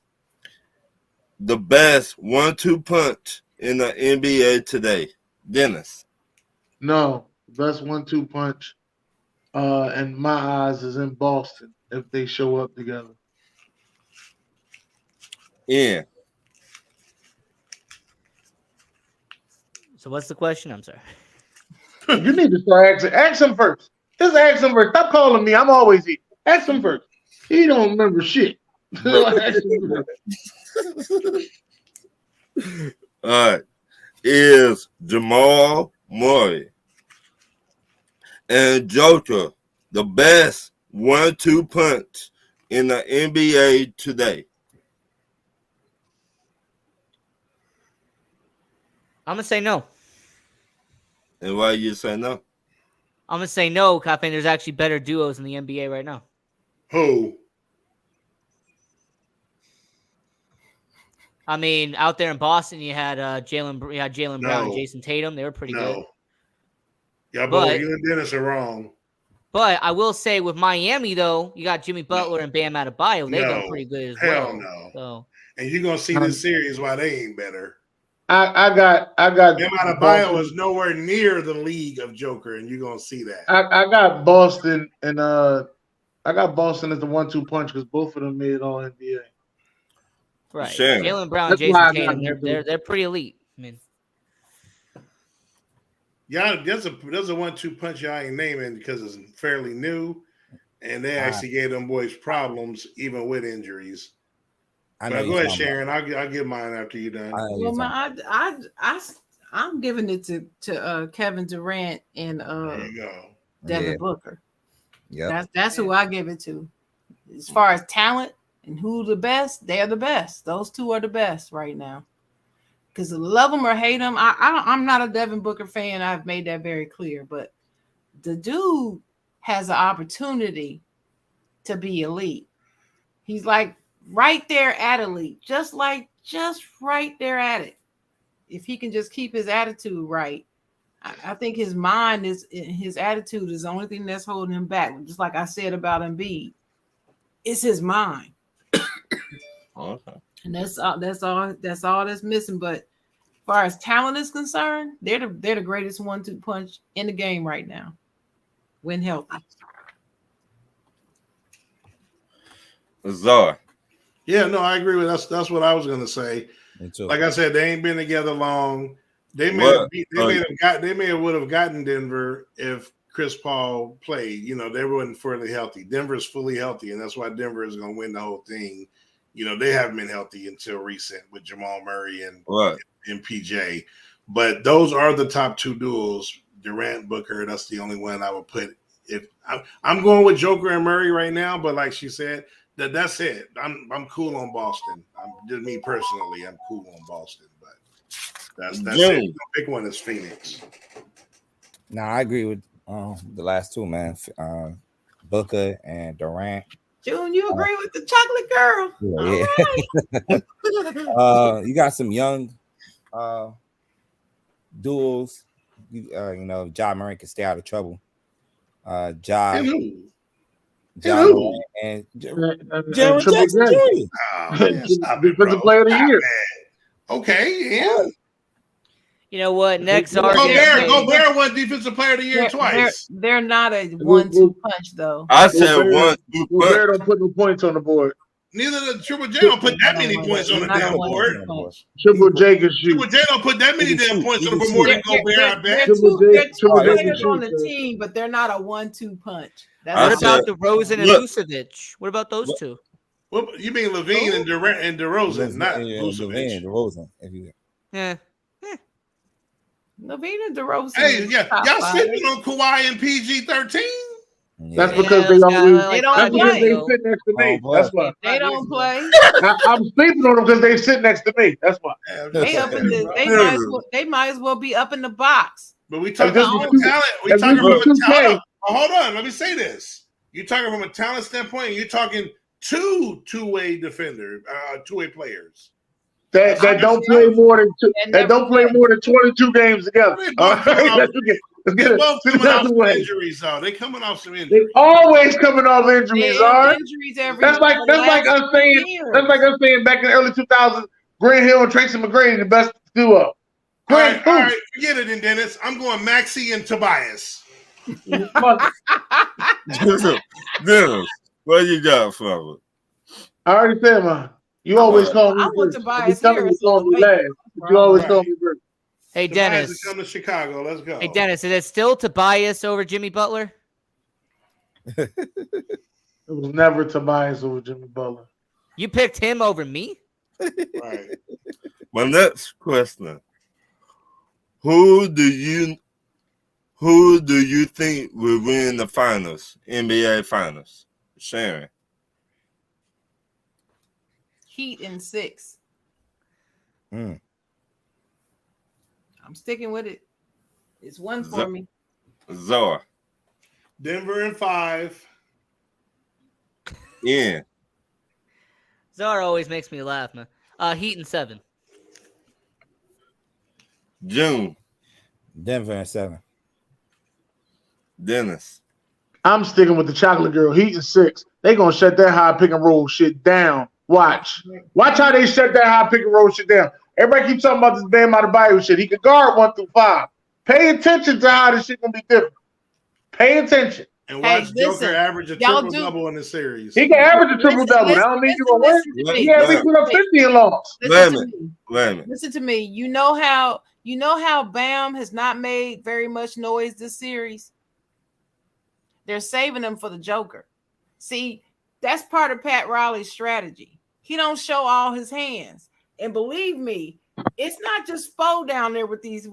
the best 1-2 punch in the NBA today? Dennis. No, the best 1-2 punch in my eyes is in Boston if they show up together. Yeah. So what's the question? I'm sorry. You need to start asking. Ask him first. Just ask him first. Stop calling me. I'm always here. Ask him first. He don't remember shit. All right. Is Jamal Murray and Joker the best 1-2 punch in the NBA today? I'm gonna say no. And why you say no? I'm gonna say no, because I think there's actually better duos in the NBA right now. Who? I mean, out there in Boston, you had Jalen Brown and Jason Tatum. They were pretty good. Yeah, but you and Dennis are wrong. But I will say with Miami, though, you got Jimmy Butler and Bam Adebayo. They've been pretty good as well. No. So. And you're gonna see this series why they ain't better. I got Bam Adebayo is nowhere near the league of Joker, and you're gonna see that. I got Boston and I got Boston as the 1-2 punch because both of them made all NBA. Right. Sure. Jalen Brown, That's Jason Tatum, they're pretty elite. I mean, yeah, there's a 1-2 punch y'all ain't naming because it's fairly new, and they actually gave them boys problems even with injuries. But go ahead, Sharon. I'll give mine after you're done. Well, I'm giving it to Kevin Durant and there you go. Devin Booker. Yeah, that's who I give it to. As far as talent and who the best, they're the best. Those two are the best right now. Because love them or hate them, I'm not a Devin Booker fan. I've made that very clear. But the dude has an opportunity to be elite. He's like right there at elite, just right there at it. If he can just keep his attitude right, I think his attitude is the only thing that's holding him back. Just like I said about Embiid, it's his mind. Okay. And that's all that's missing. But as far as talent is concerned, they're the greatest 1-2 punch in the game right now, when healthy. Czar. Yeah, no, I agree with that's what I was gonna say. Like I said, they ain't been together long. They may have gotten Denver if Chris Paul played. They weren't fully healthy. Denver's fully healthy, and that's why Denver is gonna win the whole thing. They haven't been healthy until recent with Jamal Murray and PJ. But those are the top two duels. Durant, Booker, that's the only one I would put. If I'm going with Joker and Murray right now, but like she said, that's it. I'm cool on Boston. Just me personally, I'm cool on Boston. But That's June. it. Pick one is Phoenix. Nah, I agree with the last two, man. Booker and Durant. June, you agree with the chocolate girl? Yeah. All right. You got some young duels. You know, Ja Morant can stay out of trouble. Ja And who? Ja who? Morant and And Jaren Triple Jackson J. Jr. Oh, man, stop it, Defensive bro. player of the Stop year. it. Okay, yeah. You know what? Next Go argument. Gobert won Defensive Player of the Year twice. They're not a 1-2 punch though. I said Gobert 1-2 Gobert punch. don't put no points on the board. Neither the Triple J don't put that Not a many one- points on the not a damn 1-2 board. punch. Triple J can shoot. Triple J don't put that many He can damn shoot. points He on the can board shoot. than Gobert, I They're bet. Triple J- two Triple J players can shoot, on the man. team, but they're not a 1-2 punch. I What said- about DeRozan and look. Vucevic? What about those two? What, you mean Levine and Durant and DeRozan, not Vucevic. Vucevic. DeRozan. If you Yeah. Levine and DeRozan. Hey, is yeah, top y'all five. sleeping on Kawhi and PG-13? That's yeah. because Yeah, they those always. guys, like That's five because they years sit next to me. Oh, boy. That's why. They don't play. I'm sleeping on them because they sit next to me. That's why. They up in the. They might as well be up in the box. But we talking If this about was talent. We if talking this from was a 2K. talent. Oh, hold on, let me say this. You're talking from a talent standpoint. And you're talking two-way defender, two-way players. That don't play more than That don't play more than 22 games together. They All both right, coming off- let's get They it. both Put it coming off out the some way. injuries, though. They coming off some They injuries. always coming off They injuries, have are. injuries every. That's like last us saying year. that's like us saying back in the early 2000s, Grant Hill and Tracy McGrady the best duo. All Grant right, forget it, then, Dennis. I'm going Maxey and Tobias. Dennis, what you got for it? I already said, man. You always call me I want first. Tobias You tell me Harris you call on me the last. You always Right. call me first. Hey, Tobias Dennis. is coming to Chicago. Let's go. Hey, Dennis, is it still Tobias over Jimmy Butler? It was never Tobias over Jimmy Butler. You picked him over me? Right. My next question: Who do you think will win the finals, NBA finals? Sharon. Heat in 6. Hmm. I'm sticking with it. It's one for me. Zora. Denver in 5. Ian. Zara always makes me laugh, man. Heat in 7. June. Denver in 7. Dennis. I'm sticking with the chocolate girl. Heat and 6. They gonna shut that high pick and roll shit down. Watch how they shut that high pick and roll shit down. Everybody keeps talking about this Bam Adebayo shit. He can guard 1 through 5. Pay attention to how this shit gonna be different. Pay attention. And Hey, watch listen, Joker average a y'all triple-double in the series. He can average a triple double. That don't mean you gonna win. Listen to me. He already put up 50 and lost. Listen to me. Wait a minute. Listen to me. You know how Bam has not made very much noise this series? They're saving him for the Joker. See, that's part of Pat Riley's strategy. He don't show all his hands. And believe me, it's not just Spo down there with these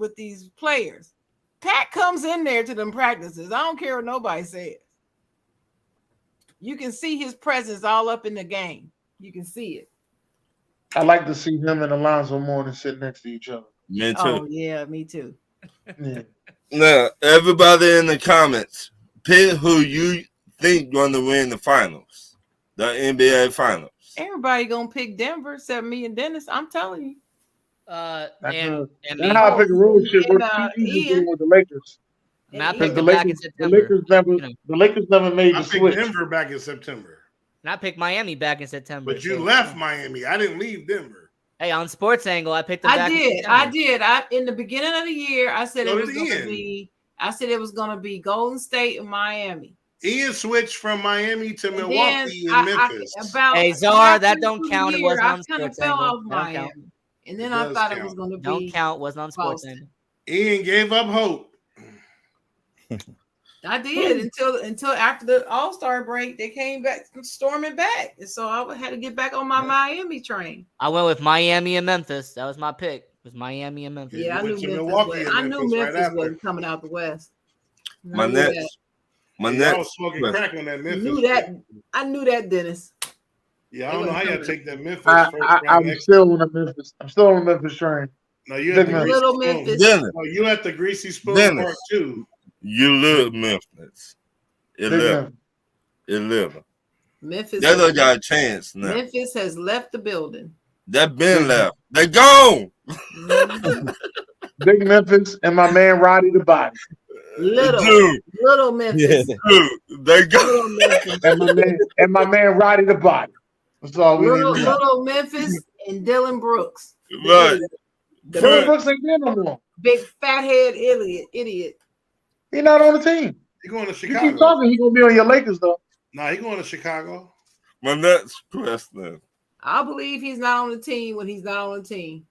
players. Pat comes in there to them practices. I don't care what nobody says. You can see his presence all up in the game. You can see it. I like to see him and Alonzo Mourning sit next to each other. Me too. Oh, yeah, me too. Yeah. Now, everybody in the comments, pick who you think going to win the finals, the NBA finals. Everybody gonna pick Denver except me and Dennis. I'm telling you. That's And that's me. how I pick a rule shit with Ian. with the Lakers. And I And picked The them back in Lakers, the September. Lakers never made I the picked switch. Denver back in September. And I picked Miami back in September. But you so- left Miami. I didn't leave Denver. Hey, on Sports Angle, I picked them back in September. I did. In the beginning of the year, I said So it was did gonna Ian. be. I said it was gonna be Golden State and Miami. Ian switched from Miami to And Milwaukee then and Memphis. Hey, Czar, that halfway don't through the count. It year, wasn't I on kind of Sports fell Angle. off That don't Miami, count. and then It I does thought it count. was gonna Don't be. count. Wasn't on Sports Boston. Angle. Ian gave up hope. I did until after the All-Star break, they came back storming back, and so I had to get back on my Miami train. I went with Miami and Memphis. That was my pick. It was Miami and Memphis. Yeah, I you knew went to Memphis. Milwaukee and I knew Memphis right Memphis after. wasn't coming out the West. My I knew next, that. my I was next, smoking question. crack on that I Memphis. knew that. I knew that, Dennis. Yeah, I don't know how y'all take that Memphis I'm first round exit. still on the Memphis. I'm still on the Memphis train. No, you Big at the man. greasy Little spoon. Memphis. Dennis. No, you at the greasy spoon Dennis. part two. You live Memphis. Big 11. man. 11. Memphis. They don't got a chance now. Memphis has left the building. That been left. They gone. Mhm. Big Memphis and my man Roddy the Body. Little Memphis. Dude, they Little gone. Memphis. And my man Roddy the Body. That's all we need to know. Little Memphis and Dylan Brooks. Right. The Dylan big, Brooks ain't there no more. big fathead idiot. He not on the team. He going to You Chicago. keep talking, he gonna be on your Lakers though. Nah, he going to Chicago. My next question. I believe he's not on the team when he's not on the team.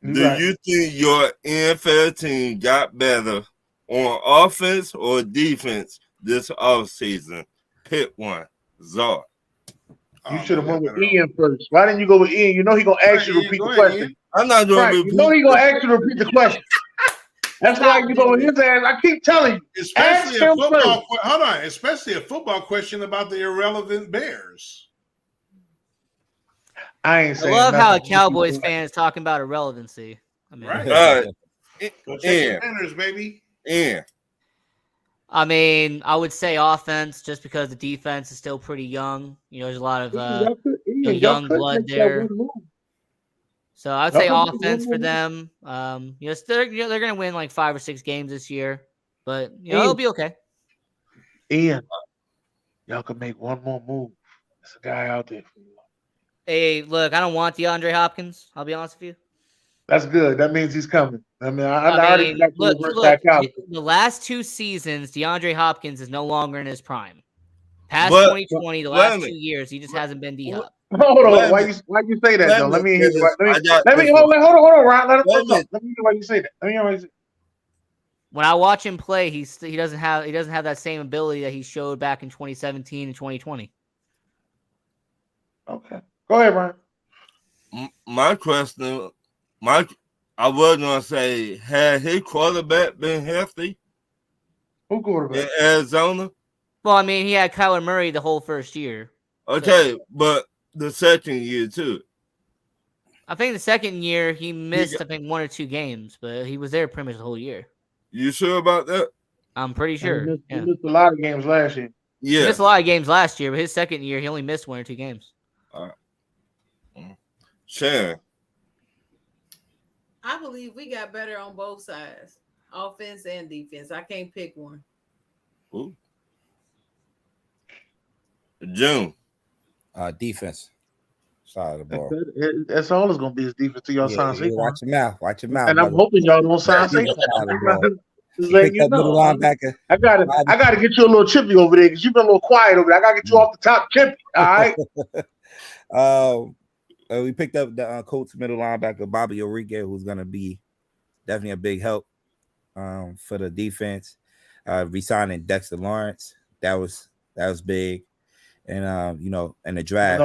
Do you think your NFL team got better on offense or defense this offseason? Pick one. Zar. You should have went with Ian first. Why didn't you go with Ian? You know he gonna ask you to repeat the question. I'm not doing Right. You know he gonna ask you to repeat the question. That's why you go with his ass. I keep telling you. Especially Ask a him football. first. Hold on. Especially a football question about the irrelevant Bears. I ain't I saying love how a nothing. Cowboys fan is talking about irrelevancy. I mean, Right. Go check Yeah. the Bears, baby. Yeah. I mean, I would say offense just because the defense is still pretty young. You know, there's a lot of Ian, young could blood make that there. one move. So I'd say Y'all could do offense one for more them. They're going to win like 5 or 6 games this year, but it'll be okay. Ian, y'all can make one more move. There's a guy out there for you. Hey, look, I don't want DeAndre Hopkins. I'll be honest with you. That's good. That means he's coming. I mean, I already got look, reverse psychology. the last 2 seasons, DeAndre Hopkins is no longer in his prime. Past But- 2020, the last 2 years, he just hasn't been D-Hop. Hold on. Why you say that though? Let me hear you. Let me hold on, Ryan. Let me hear why you say that. Let me hear why you say that. When I watch him play, he doesn't have that same ability that he showed back in 2017 and 2020. Okay. Go ahead, Ryan. My question, I was gonna say, had his quarterback been healthy Who in quarterback? Arizona? Well, I mean, he had Kyler Murray the whole first year. Okay, but the second year too. I think the second year he missed, I think 1 or 2 games, but he was there pretty much the whole year. You sure about that? I'm pretty sure. He missed a lot of games last year. He Yeah. missed a lot of games last year, but his second year he only missed 1 or 2 games. Sharon. I believe we got better on both sides, offense and defense. I can't pick one. Ooh. June. Defense. Side of the ball. That's all it's gonna be is defense to y'all sign Saquon. Watch your mouth. Watch your mouth. And I'm brother. hoping y'all don't sign Side of the ball. Saquon. Just letting Pick you up middle know. linebacker. I gotta get you a little chippy over there because you've been a little quiet over there. I gotta get you off the top chippy. All right. We picked up the Colts middle linebacker Bobby Orige, who's gonna be definitely a big help for the defense. Resigning Dexter Lawrence, that was big, and in the draft,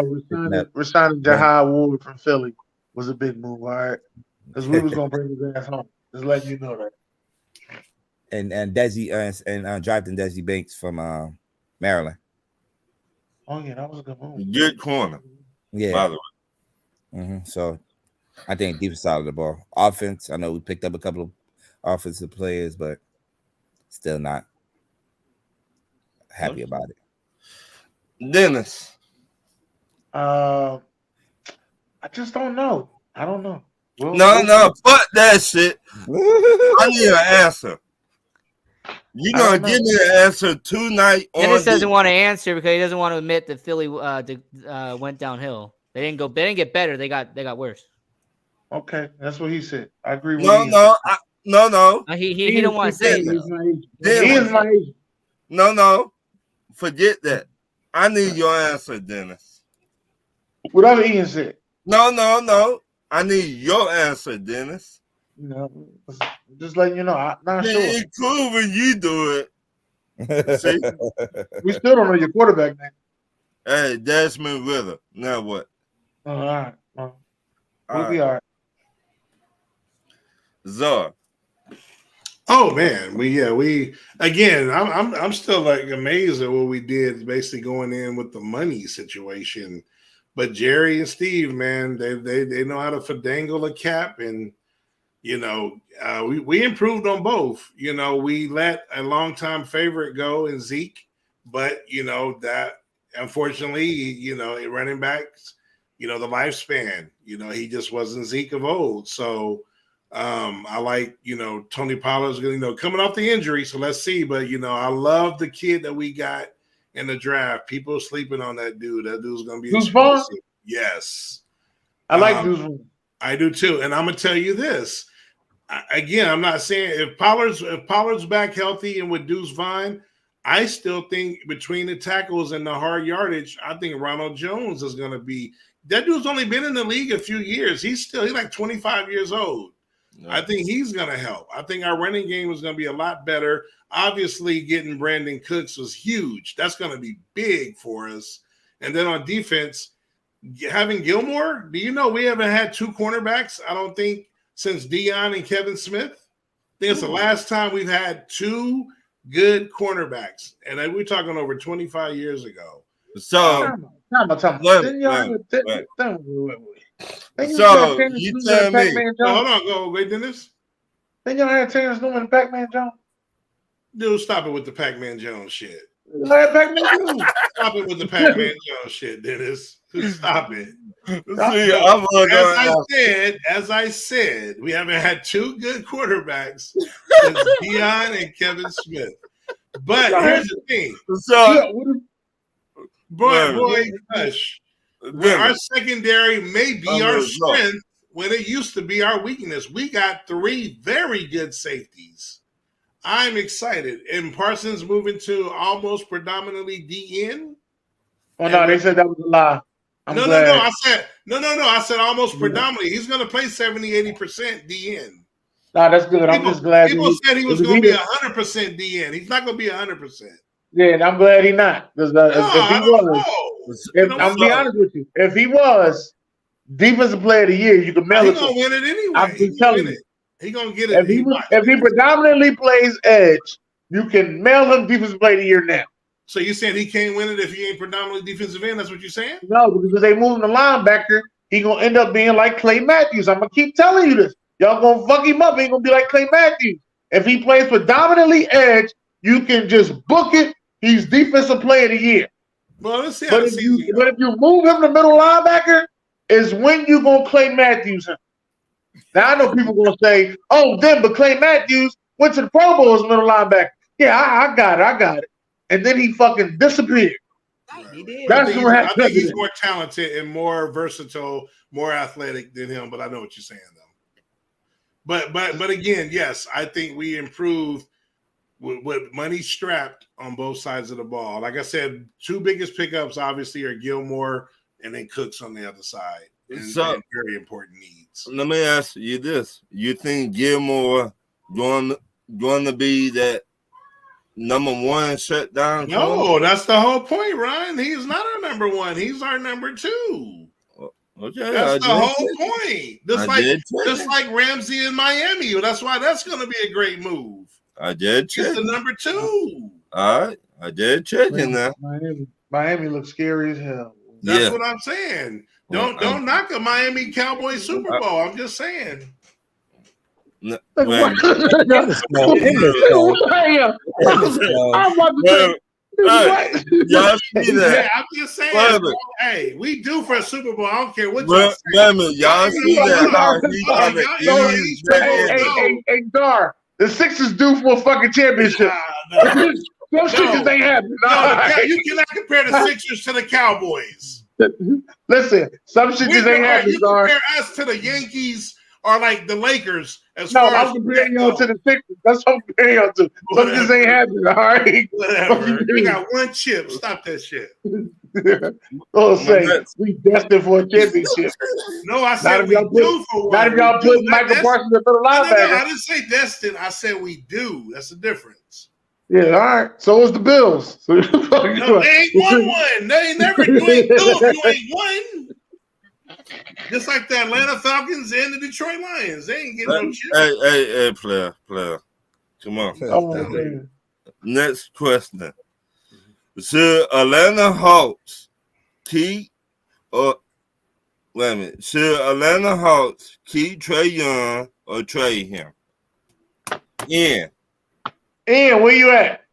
Resigning Jahai Ward from Philly was a big move. All right, because we was gonna bring his ass home. Just letting you know that. and Desi and drafting Desi Banks from Maryland. Oh yeah, that was a good move. Good corner. Yeah. By the way. So I think defense side of the ball. Offense, I know we picked up a couple of offensive players, but still not happy about it. Dennis. I just don't know. I don't know. No, fuck that shit. I need an answer. You gonna give me an answer tonight? Dennis doesn't want to answer because he doesn't want to admit that Philly went downhill. They didn't get better. They got worse. Okay, that's what he said. I agree with No, you. no. He don't want to say it. He is my agent. No. Forget that. I need your answer, Dennis. Whatever Ian said. No. I need your answer, Dennis. You know, just letting you know. I'm not sure. It's cool when you do it. See? We still don't know your quarterback name. Hey, Desmond Ritter. Now what? All right. We'll be all right. Zar. Oh man, we again. I'm still like amazed at what we did, basically going in with the money situation. But Jerry and Steve, man, they know how to finagle a cap, and we improved on both. We let a longtime favorite go in Zeke, but that unfortunately, running backs, the lifespan, he just wasn't Zeke of old. So I like, Tony Pollard's coming off the injury. So let's see. But I love the kid that we got in the draft. People are sleeping on that dude. That dude's gonna be explosive. Yes. I like Deuce Vaughn. I do too. And I'm gonna tell you this. Again, I'm not saying if Pollard's back healthy and with Deuce Vaughn, I still think between the tackles and the hard yardage, I think Ronald Jones is going to be. That dude's only been in the league a few years. He's like 25 years old. No. I think he's going to help. I think our running game is going to be a lot better. Obviously, getting Brandon Cooks was huge. That's going to be big for us. And then on defense, having Gilmore, do you know we haven't had two cornerbacks, I don't think, since Deion and Kevin Smith? I think it's the last time we've had two good cornerbacks. And we're talking over 25 years ago. So, So you tell me. Hold on, go. Wait, Dennis. Then y'all had Terrence Newman and Pac-Man Jones. Dude, stop it with the Pac-Man Jones shit. Stop it with the Pac-Man Jones shit, Dennis. Stop it. As I said, we haven't had two good quarterbacks since Deion and Kevin Smith. But here's the thing. Hush. Our secondary may be our strength when it used to be our weakness. We got three very good safeties. I'm excited. And Parsons moving to almost predominantly DN. Oh, no, they said that was a lie. No. I said almost predominantly. He's going to play 70-80% DN. Nah, that's good. I'm just glad. People said he was going to be 100% DN. He's not going to be 100%. Yeah, and I'm glad he's not. Because I'm be honest with you, if he was defensive player of the year, you can mail it. He's going to win it anyway. I'm just telling you. He's going to get it. If he predominantly plays edge, you can mail him defensive player of the year now. So you saying he can't win it if he ain't predominantly defensive end? That's what you're saying? No, because they move him to linebacker, he gonna end up being like Clay Matthews. I'm gonna keep telling you this. Y'all gonna fuck him up. He ain't gonna be like Clay Matthews. If he plays predominantly edge, you can just book it. He's defensive player of the year. Well, let's see. But if you move him to middle linebacker, is when you gonna Clay Matthews him. Now I know people gonna say, "Oh, but Clay Matthews went to the Pro Bowl as middle linebacker." Yeah, I got it. And then he fucking disappeared. He did. That's I think he's more talented and more versatile, more athletic than him. But I know what you're saying, though. But again, yes, I think we improved with money strapped on both sides of the ball. Like I said, two biggest pickups obviously are Gilmore and then Cooks on the other side. And very important needs. Let me ask you this: you think Gilmore going to be that number one shutdown? No, that's the whole point, Ryan. He's not our number one. He's our number two. Okay, that's the whole point. Just like Ramsey in Miami. That's why that's going to be a great move. I did check. He's the number two. All right, I did check in there. Miami looks scary as hell. That's what I'm saying. Don't knock a Miami Cowboys Super Bowl. I'm just saying. I'm just saying. Hey, we do for a Super Bowl. I don't care what y'all say. Y'all see that? Hey, Gar, the Sixers due for a fucking championship. Those Sixers ain't happening. You cannot compare the Sixers to the Cowboys. Listen, some shit just ain't happening. You compare us to the Yankees or like the Lakers. I'm comparing y'all to the Sixers. That's what I'm comparing y'all to. Some just ain't happening. All right. Whatever. We got one chip. Stop that shit. We destined for a championship. No, I said we do for one. Not if y'all put Michael Parsons in middle linebacker. No, I didn't say destined. I said we do. That's the difference. Yeah, all right. So is the Bills. No, they ain't won one. They ain't never. You ain't do if you ain't won. Just like the Atlanta Falcons and the Detroit Lions, they ain't getting no chip. Hey, player, come on. Next question: should Atlanta Hawks keep Should Atlanta Hawks keep Trae Young or trade him? Ian. Ian, where you at?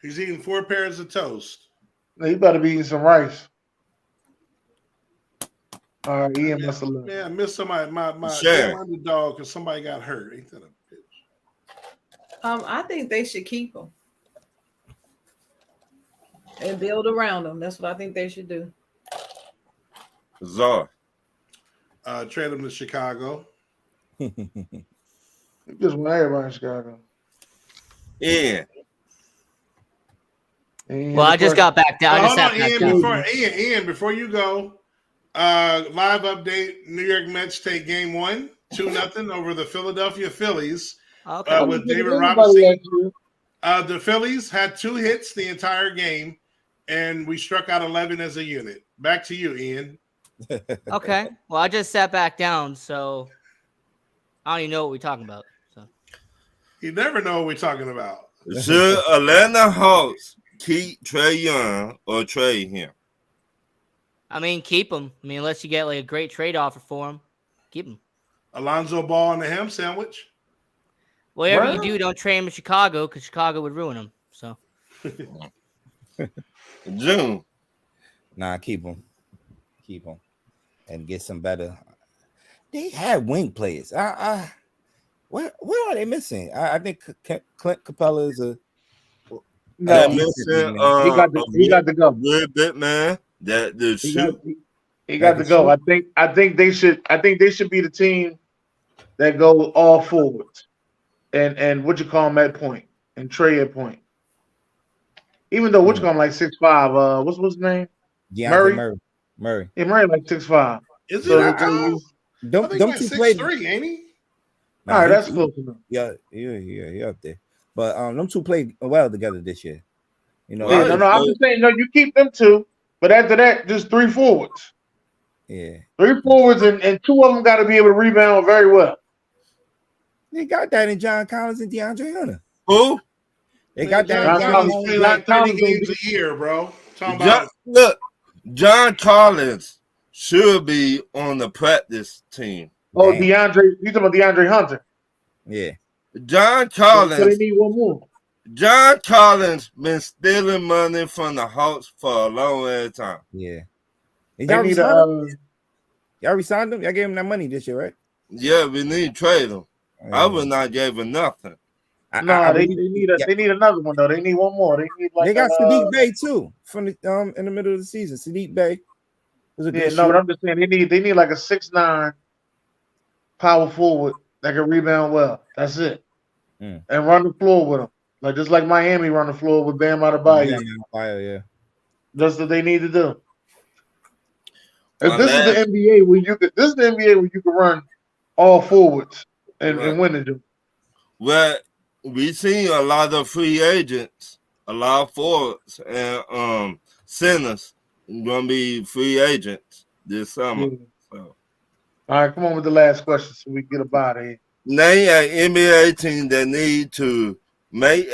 He's eating 4 pairs of toast. You better be eating some rice. All right, Ian must have left. Man, I missed somebody. My Sure. damn underdog because somebody got hurt. Ain't that a bitch? I think they should keep him and build around him. That's what I think they should do. Czar. Trade him to Chicago. You just want everybody in Chicago. Ian. Well, I just got back down. I just Hold sat on, back Ian. down. Ian, before you go, live update: New York Mets take Game 1, 2-0 over the Philadelphia Phillies. Okay. With David Robinson. The Phillies had 2 hits the entire game, and we struck out 11 as a unit. Back to you, Ian. Okay. Well, I just sat back down, so I don't even know what we're talking about. So You never know what we're talking about. Should Atlanta Hawks keep Trae Young or trade him? I mean, keep him. I mean, unless you get like a great trade offer for him, keep him. Alonzo Ball and the ham sandwich. Whatever What? you do, don't trade him in Chicago because Chicago would ruin him. So June. Nah, keep them, and get some better. They had wing players. What are they missing? I think Clint Capella is a. They're No, missing, he got to go. good bit, man. That the shoot. He got to go. I think they should be the team that go all forwards. And what you call him at point and Trey at point. Even though what you call him like 6'5", what's his name? Murray. Yeah, Murray like 6'5". Is So it? Don't like you play 6'3", ain't he? All right, that's close enough. Yeah, up there. But them two played well together this year. You know. Yeah, no, I'm just saying, no, you keep them 2, but after that, just 3 forwards. Yeah. 3 forwards, and 2 of them got to be able to rebound very well. They got that in John Collins and DeAndre Hunter. Who? They got that John in John Collins Collins. play like 30 games a year, bro. John Collins should be on the practice team. Oh, Damn. DeAndre, you talking about DeAndre Hunter? Yeah. John So Collins. they need 1 more. John Collins been stealing money from the Hawks for a long ass time. Yeah. They need Y'all resigned him? Y'all gave him that money this year, right? Yeah, we need to trade him. I would not give him nothing. They need another one though. They need 1 more. They need like they got Sadiq Bey too from the in the middle of the season. Sadiq Bey was a good but I'm just saying they need like a 6'9" power forward that can rebound well. That's it. And run the floor with them. Like just like Miami run the floor with Bam Adebayo. Yeah. That's what they need to do. If this is the NBA where you can run all forwards and win it. Well, we seen a lot of free agents, a lot of forwards and centers gonna be free agents this summer. Yeah. So. All right, come on with the last question so we can get up out of here. Name an NBA team that need to make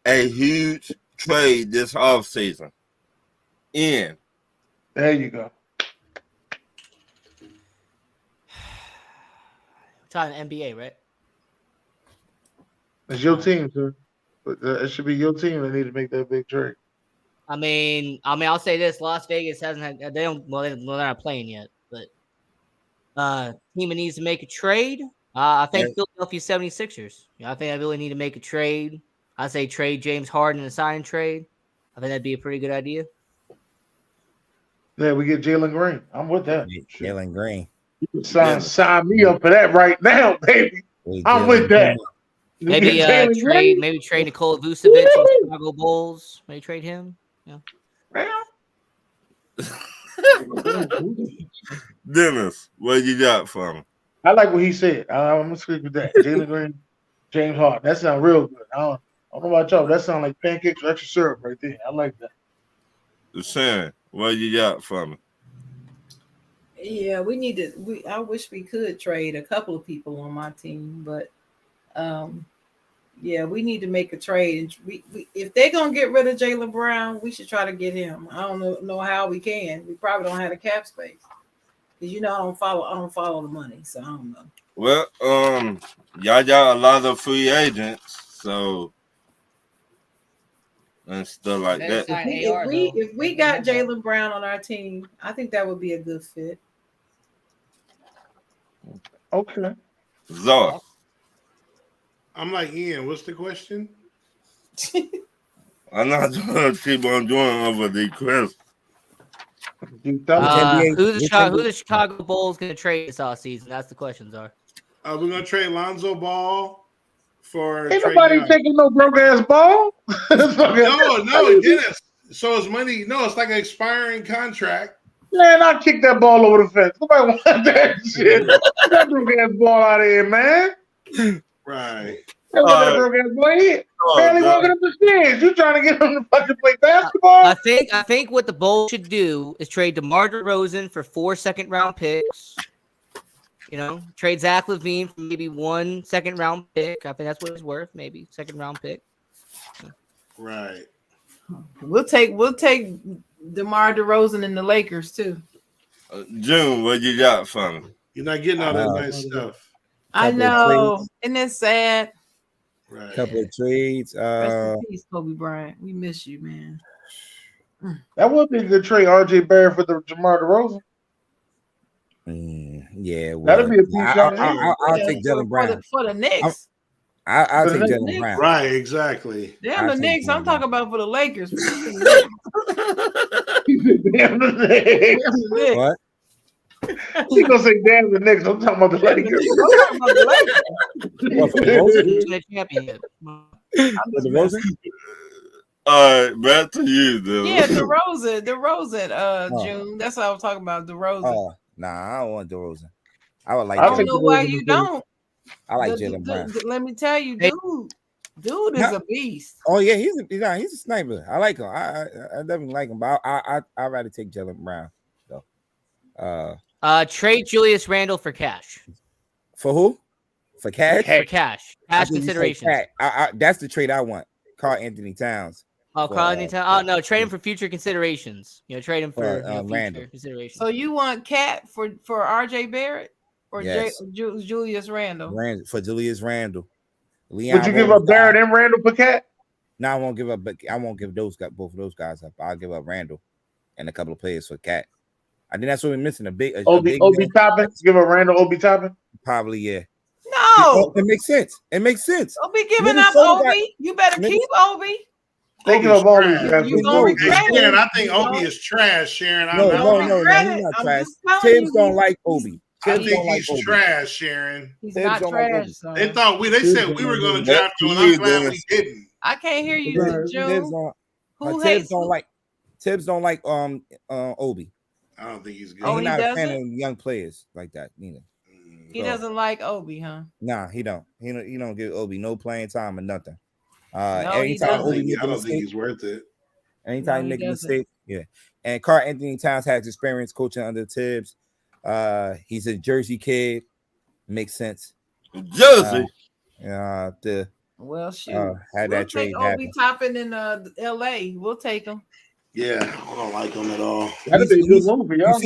a huge trade this offseason. Ian. There you go. we're talking NBA, right? It's your team, sir. But it should be your team that need to make that big trade. I mean, I'll say this: Las Vegas hasn't had. They're not playing yet, but team that needs to make a trade. I think Philadelphia 76ers. I think I really need to make a trade. I say trade James Harden and sign trade. I think that'd be a pretty good idea. Yeah, we get Jalen Green. I'm with that. Jalen Green. You can sign me up for that right now, baby. I'm with that. Maybe trade Nikola Vucevic from Chicago Bulls. Maybe trade him. Yeah. Dennis, what you got for me? I like what he said. I'm gonna stick with that. Jalen Green, James Harden. That sounds real good. I don't know about y'all. That sounds like pancakes with extra syrup right there. I like that. Sharon, what you got for me? Yeah, I wish we could trade a couple of people on my team, but yeah, we need to make a trade. We if they're gonna get rid of Jaylen Brown, we should try to get him. I don't know how we can. We probably don't have the cap space because I don't follow the money, so I don't know. Well, y'all got a lot of free agents, so and stuff like Better that. sign If AR, we though. if we got Jaylen Brown on our team, I think that would be a good fit. Okay. Zor. I'm like Ian. What's the question? I'm not trying to keep on doing over the questions. You tell me. Who the Chicago Bulls going to trade this offseason? That's the questions are. We're gonna trade Lonzo Ball for Ain't Trae nobody Young. taking no broke ass ball. No, Dennis. So it's money. No, it's like an expiring contract. Man, I'll kick that ball over the fence. Nobody want that shit. Get that broke ass ball out of here, man. Right. That's what that broke ass boy is. Barely walking up the stairs. You trying to get him to fucking play basketball? I think what the Bulls should do is trade DeMar DeRozan for 4 second-round picks. You know, trade Zach LaVine for maybe 1 second-round pick. I think that's what it's worth, maybe second-round pick. Right. We'll take DeMar DeRozan and the Lakers too. June, what you got for me? You're not getting all that nice stuff. I know, and it's sad. Right. Couple of trades. Rest in peace, Kobe Bryant. We miss you, man. That would be a good trade, RJ Barrett for the Jamar DeRozan. Yeah, well, that'd be a piece. I'll take Jaylen Brown for the Knicks. I'll take Jaylen Brown. Right, exactly. Damn the Knicks. I'm talking about for the Lakers. Damn the Knicks. What? He gonna say damn the Knicks. I'm talking about the Lakers. For the championship. All right, back to you, dude. Yeah, DeRozan, June. That's what I was talking about, DeRozan. Oh, nah, I don't want DeRozan. I would like. I don't know why you don't. I like Jaylen Brown. Let me tell you, dude is a beast. Oh yeah, he's a sniper. I like him. I definitely like him, but I'd rather take Jaylen Brown though. Trade Julius Randle for cash. For who? For cash? For cash. Cash considerations. That's the trade I want. Carl Anthony Towns. Oh, Carl Anthony Towns. Oh no, trade him for future considerations. You know, trade him for future considerations. So you want Cat for RJ Barrett or yes. Julius Randle? For Julius Randle. Would you give up Barrett and Randle for Cat? No, I won't give up. But I won't give both of those guys up. I'll give up Randle and a couple of players for Cat. I think that's what we're missing. Obi Toppin. Give up Randle, Obi Toppin. Probably, yeah. No, it makes sense. It makes sense. Don't be giving up Obi. You better keep Obi. They give up Obi. You gonna regret it. Sharon, I think Obi is trash, Sharon. No, he's not trash. Tibbs don't like Obi. I think he's trash, Sharon. He's not trash. They said we were going to draft him, and I'm glad we didn't. I can't hear you, Joe. Tibbs don't like Obi. I don't think he's good. He's not a fan of young players like that neither. He doesn't like Obi, huh? Nah, he don't. He don't give Obi no playing time or nothing. Anytime Obi, I don't think he's worth it. Anytime he make a mistake, yeah. And Carl Anthony Towns has experience coaching under Tibbs. He's a Jersey kid. Makes sense. Jersey. Well, shoot. Had that trade Obi Toppin in L.A. We'll take him. Yeah, I don't like him at all. That'd be a good move for y'all.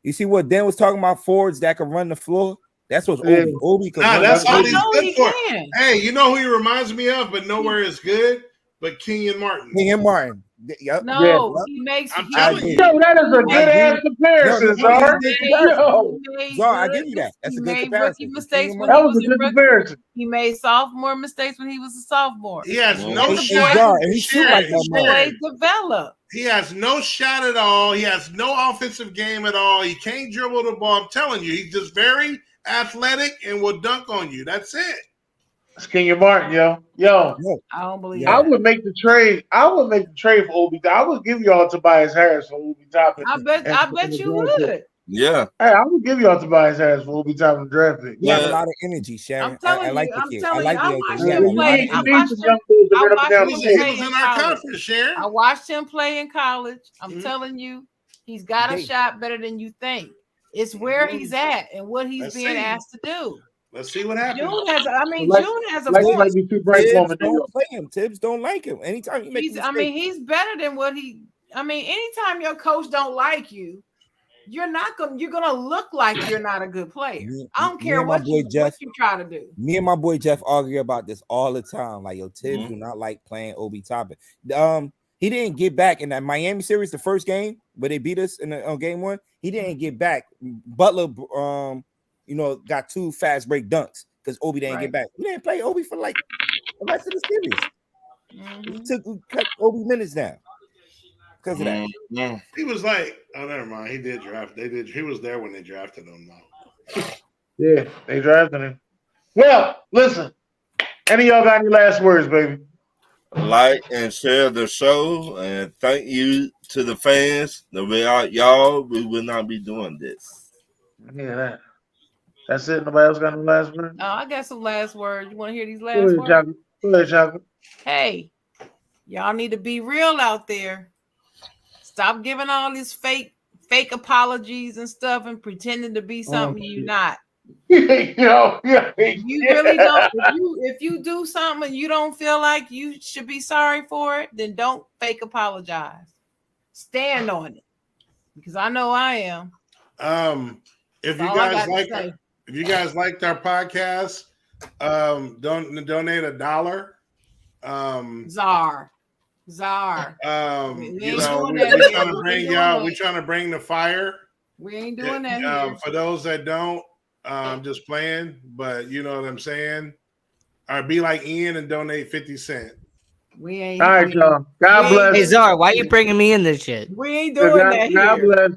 You see what Dan was talking about? Forwards that can run the floor. That's what Obi can. That's all he's good for. Hey, you know who he reminds me of, but nowhere is good. But Kenyon Martin. Yep. No, he makes. I'm telling you, that is a good ass comparison, Zar. I give you that. That's a good comparison. That was a good comparison. He made sophomore mistakes when he was a sophomore. He has no shot. And he shoot like that. Develop. He has no shot at all. He has no offensive game at all. He can't dribble the ball. I'm telling you, he's just very athletic and will dunk on you. That's it. It's Kenyon Martin, yo. I don't believe. I would make the trade. I would make the trade for Obi. I would give y'all Tobias Harris for Obi Toppin. I bet you would. Yeah. Hey, I would give y'all Tobias Harris for Obi Toppin draft pick. You have a lot of energy, Sharon. I like the kid. I like the I watched him play in college. I'm telling you, he's got a shot better than you think. It's where he's at and what he's being asked to do. Let's see what happens. June has a voice. Tibbs don't like him. Anytime he makes he's better than what he. Anytime your coach don't like you, you're gonna look like you're not a good player. I don't care and my what boy Jeff, what you try to do. Me and my boy Jeff argue about this all the time. Like, yo, Tibbs do not like playing Obi Toppin. He didn't get back in that Miami series, the first game where they beat us in the, game 1. He didn't get back. Butler, got 2 fast break dunks because Obi didn't get back. He didn't play Obi for like the rest of the series. He cut Obi minutes down because of that. He was like, oh, never mind. He did draft. He was there when they drafted him, though. Yeah, they drafted him. Well, listen. Any of y'all got any last words, baby? Like and share the show, and thank you to the fans. Without y'all, we would not be doing this. Yeah, that. That's it. Nobody else got any last words? Oh, I got some last words. You want to hear these last words? Go ahead, Chocolate. Hey, y'all need to be real out there. Stop giving all these fake apologies and stuff and pretending to be something you're not. You really don't. If you do something and you don't feel like you should be sorry for it, then don't fake apologize. Stand on it, because I know I am. If you guys liked our podcast, donate $1. Czar. We're trying to bring the fire. We ain't doing that here. For those that don't, just playing, but you know what I'm saying. Or be like Ian and donate 50 cents. We ain't. All right, y'all. God bless. Hey, Czar, why are you bringing me in this shit? We ain't doing that here. God bless.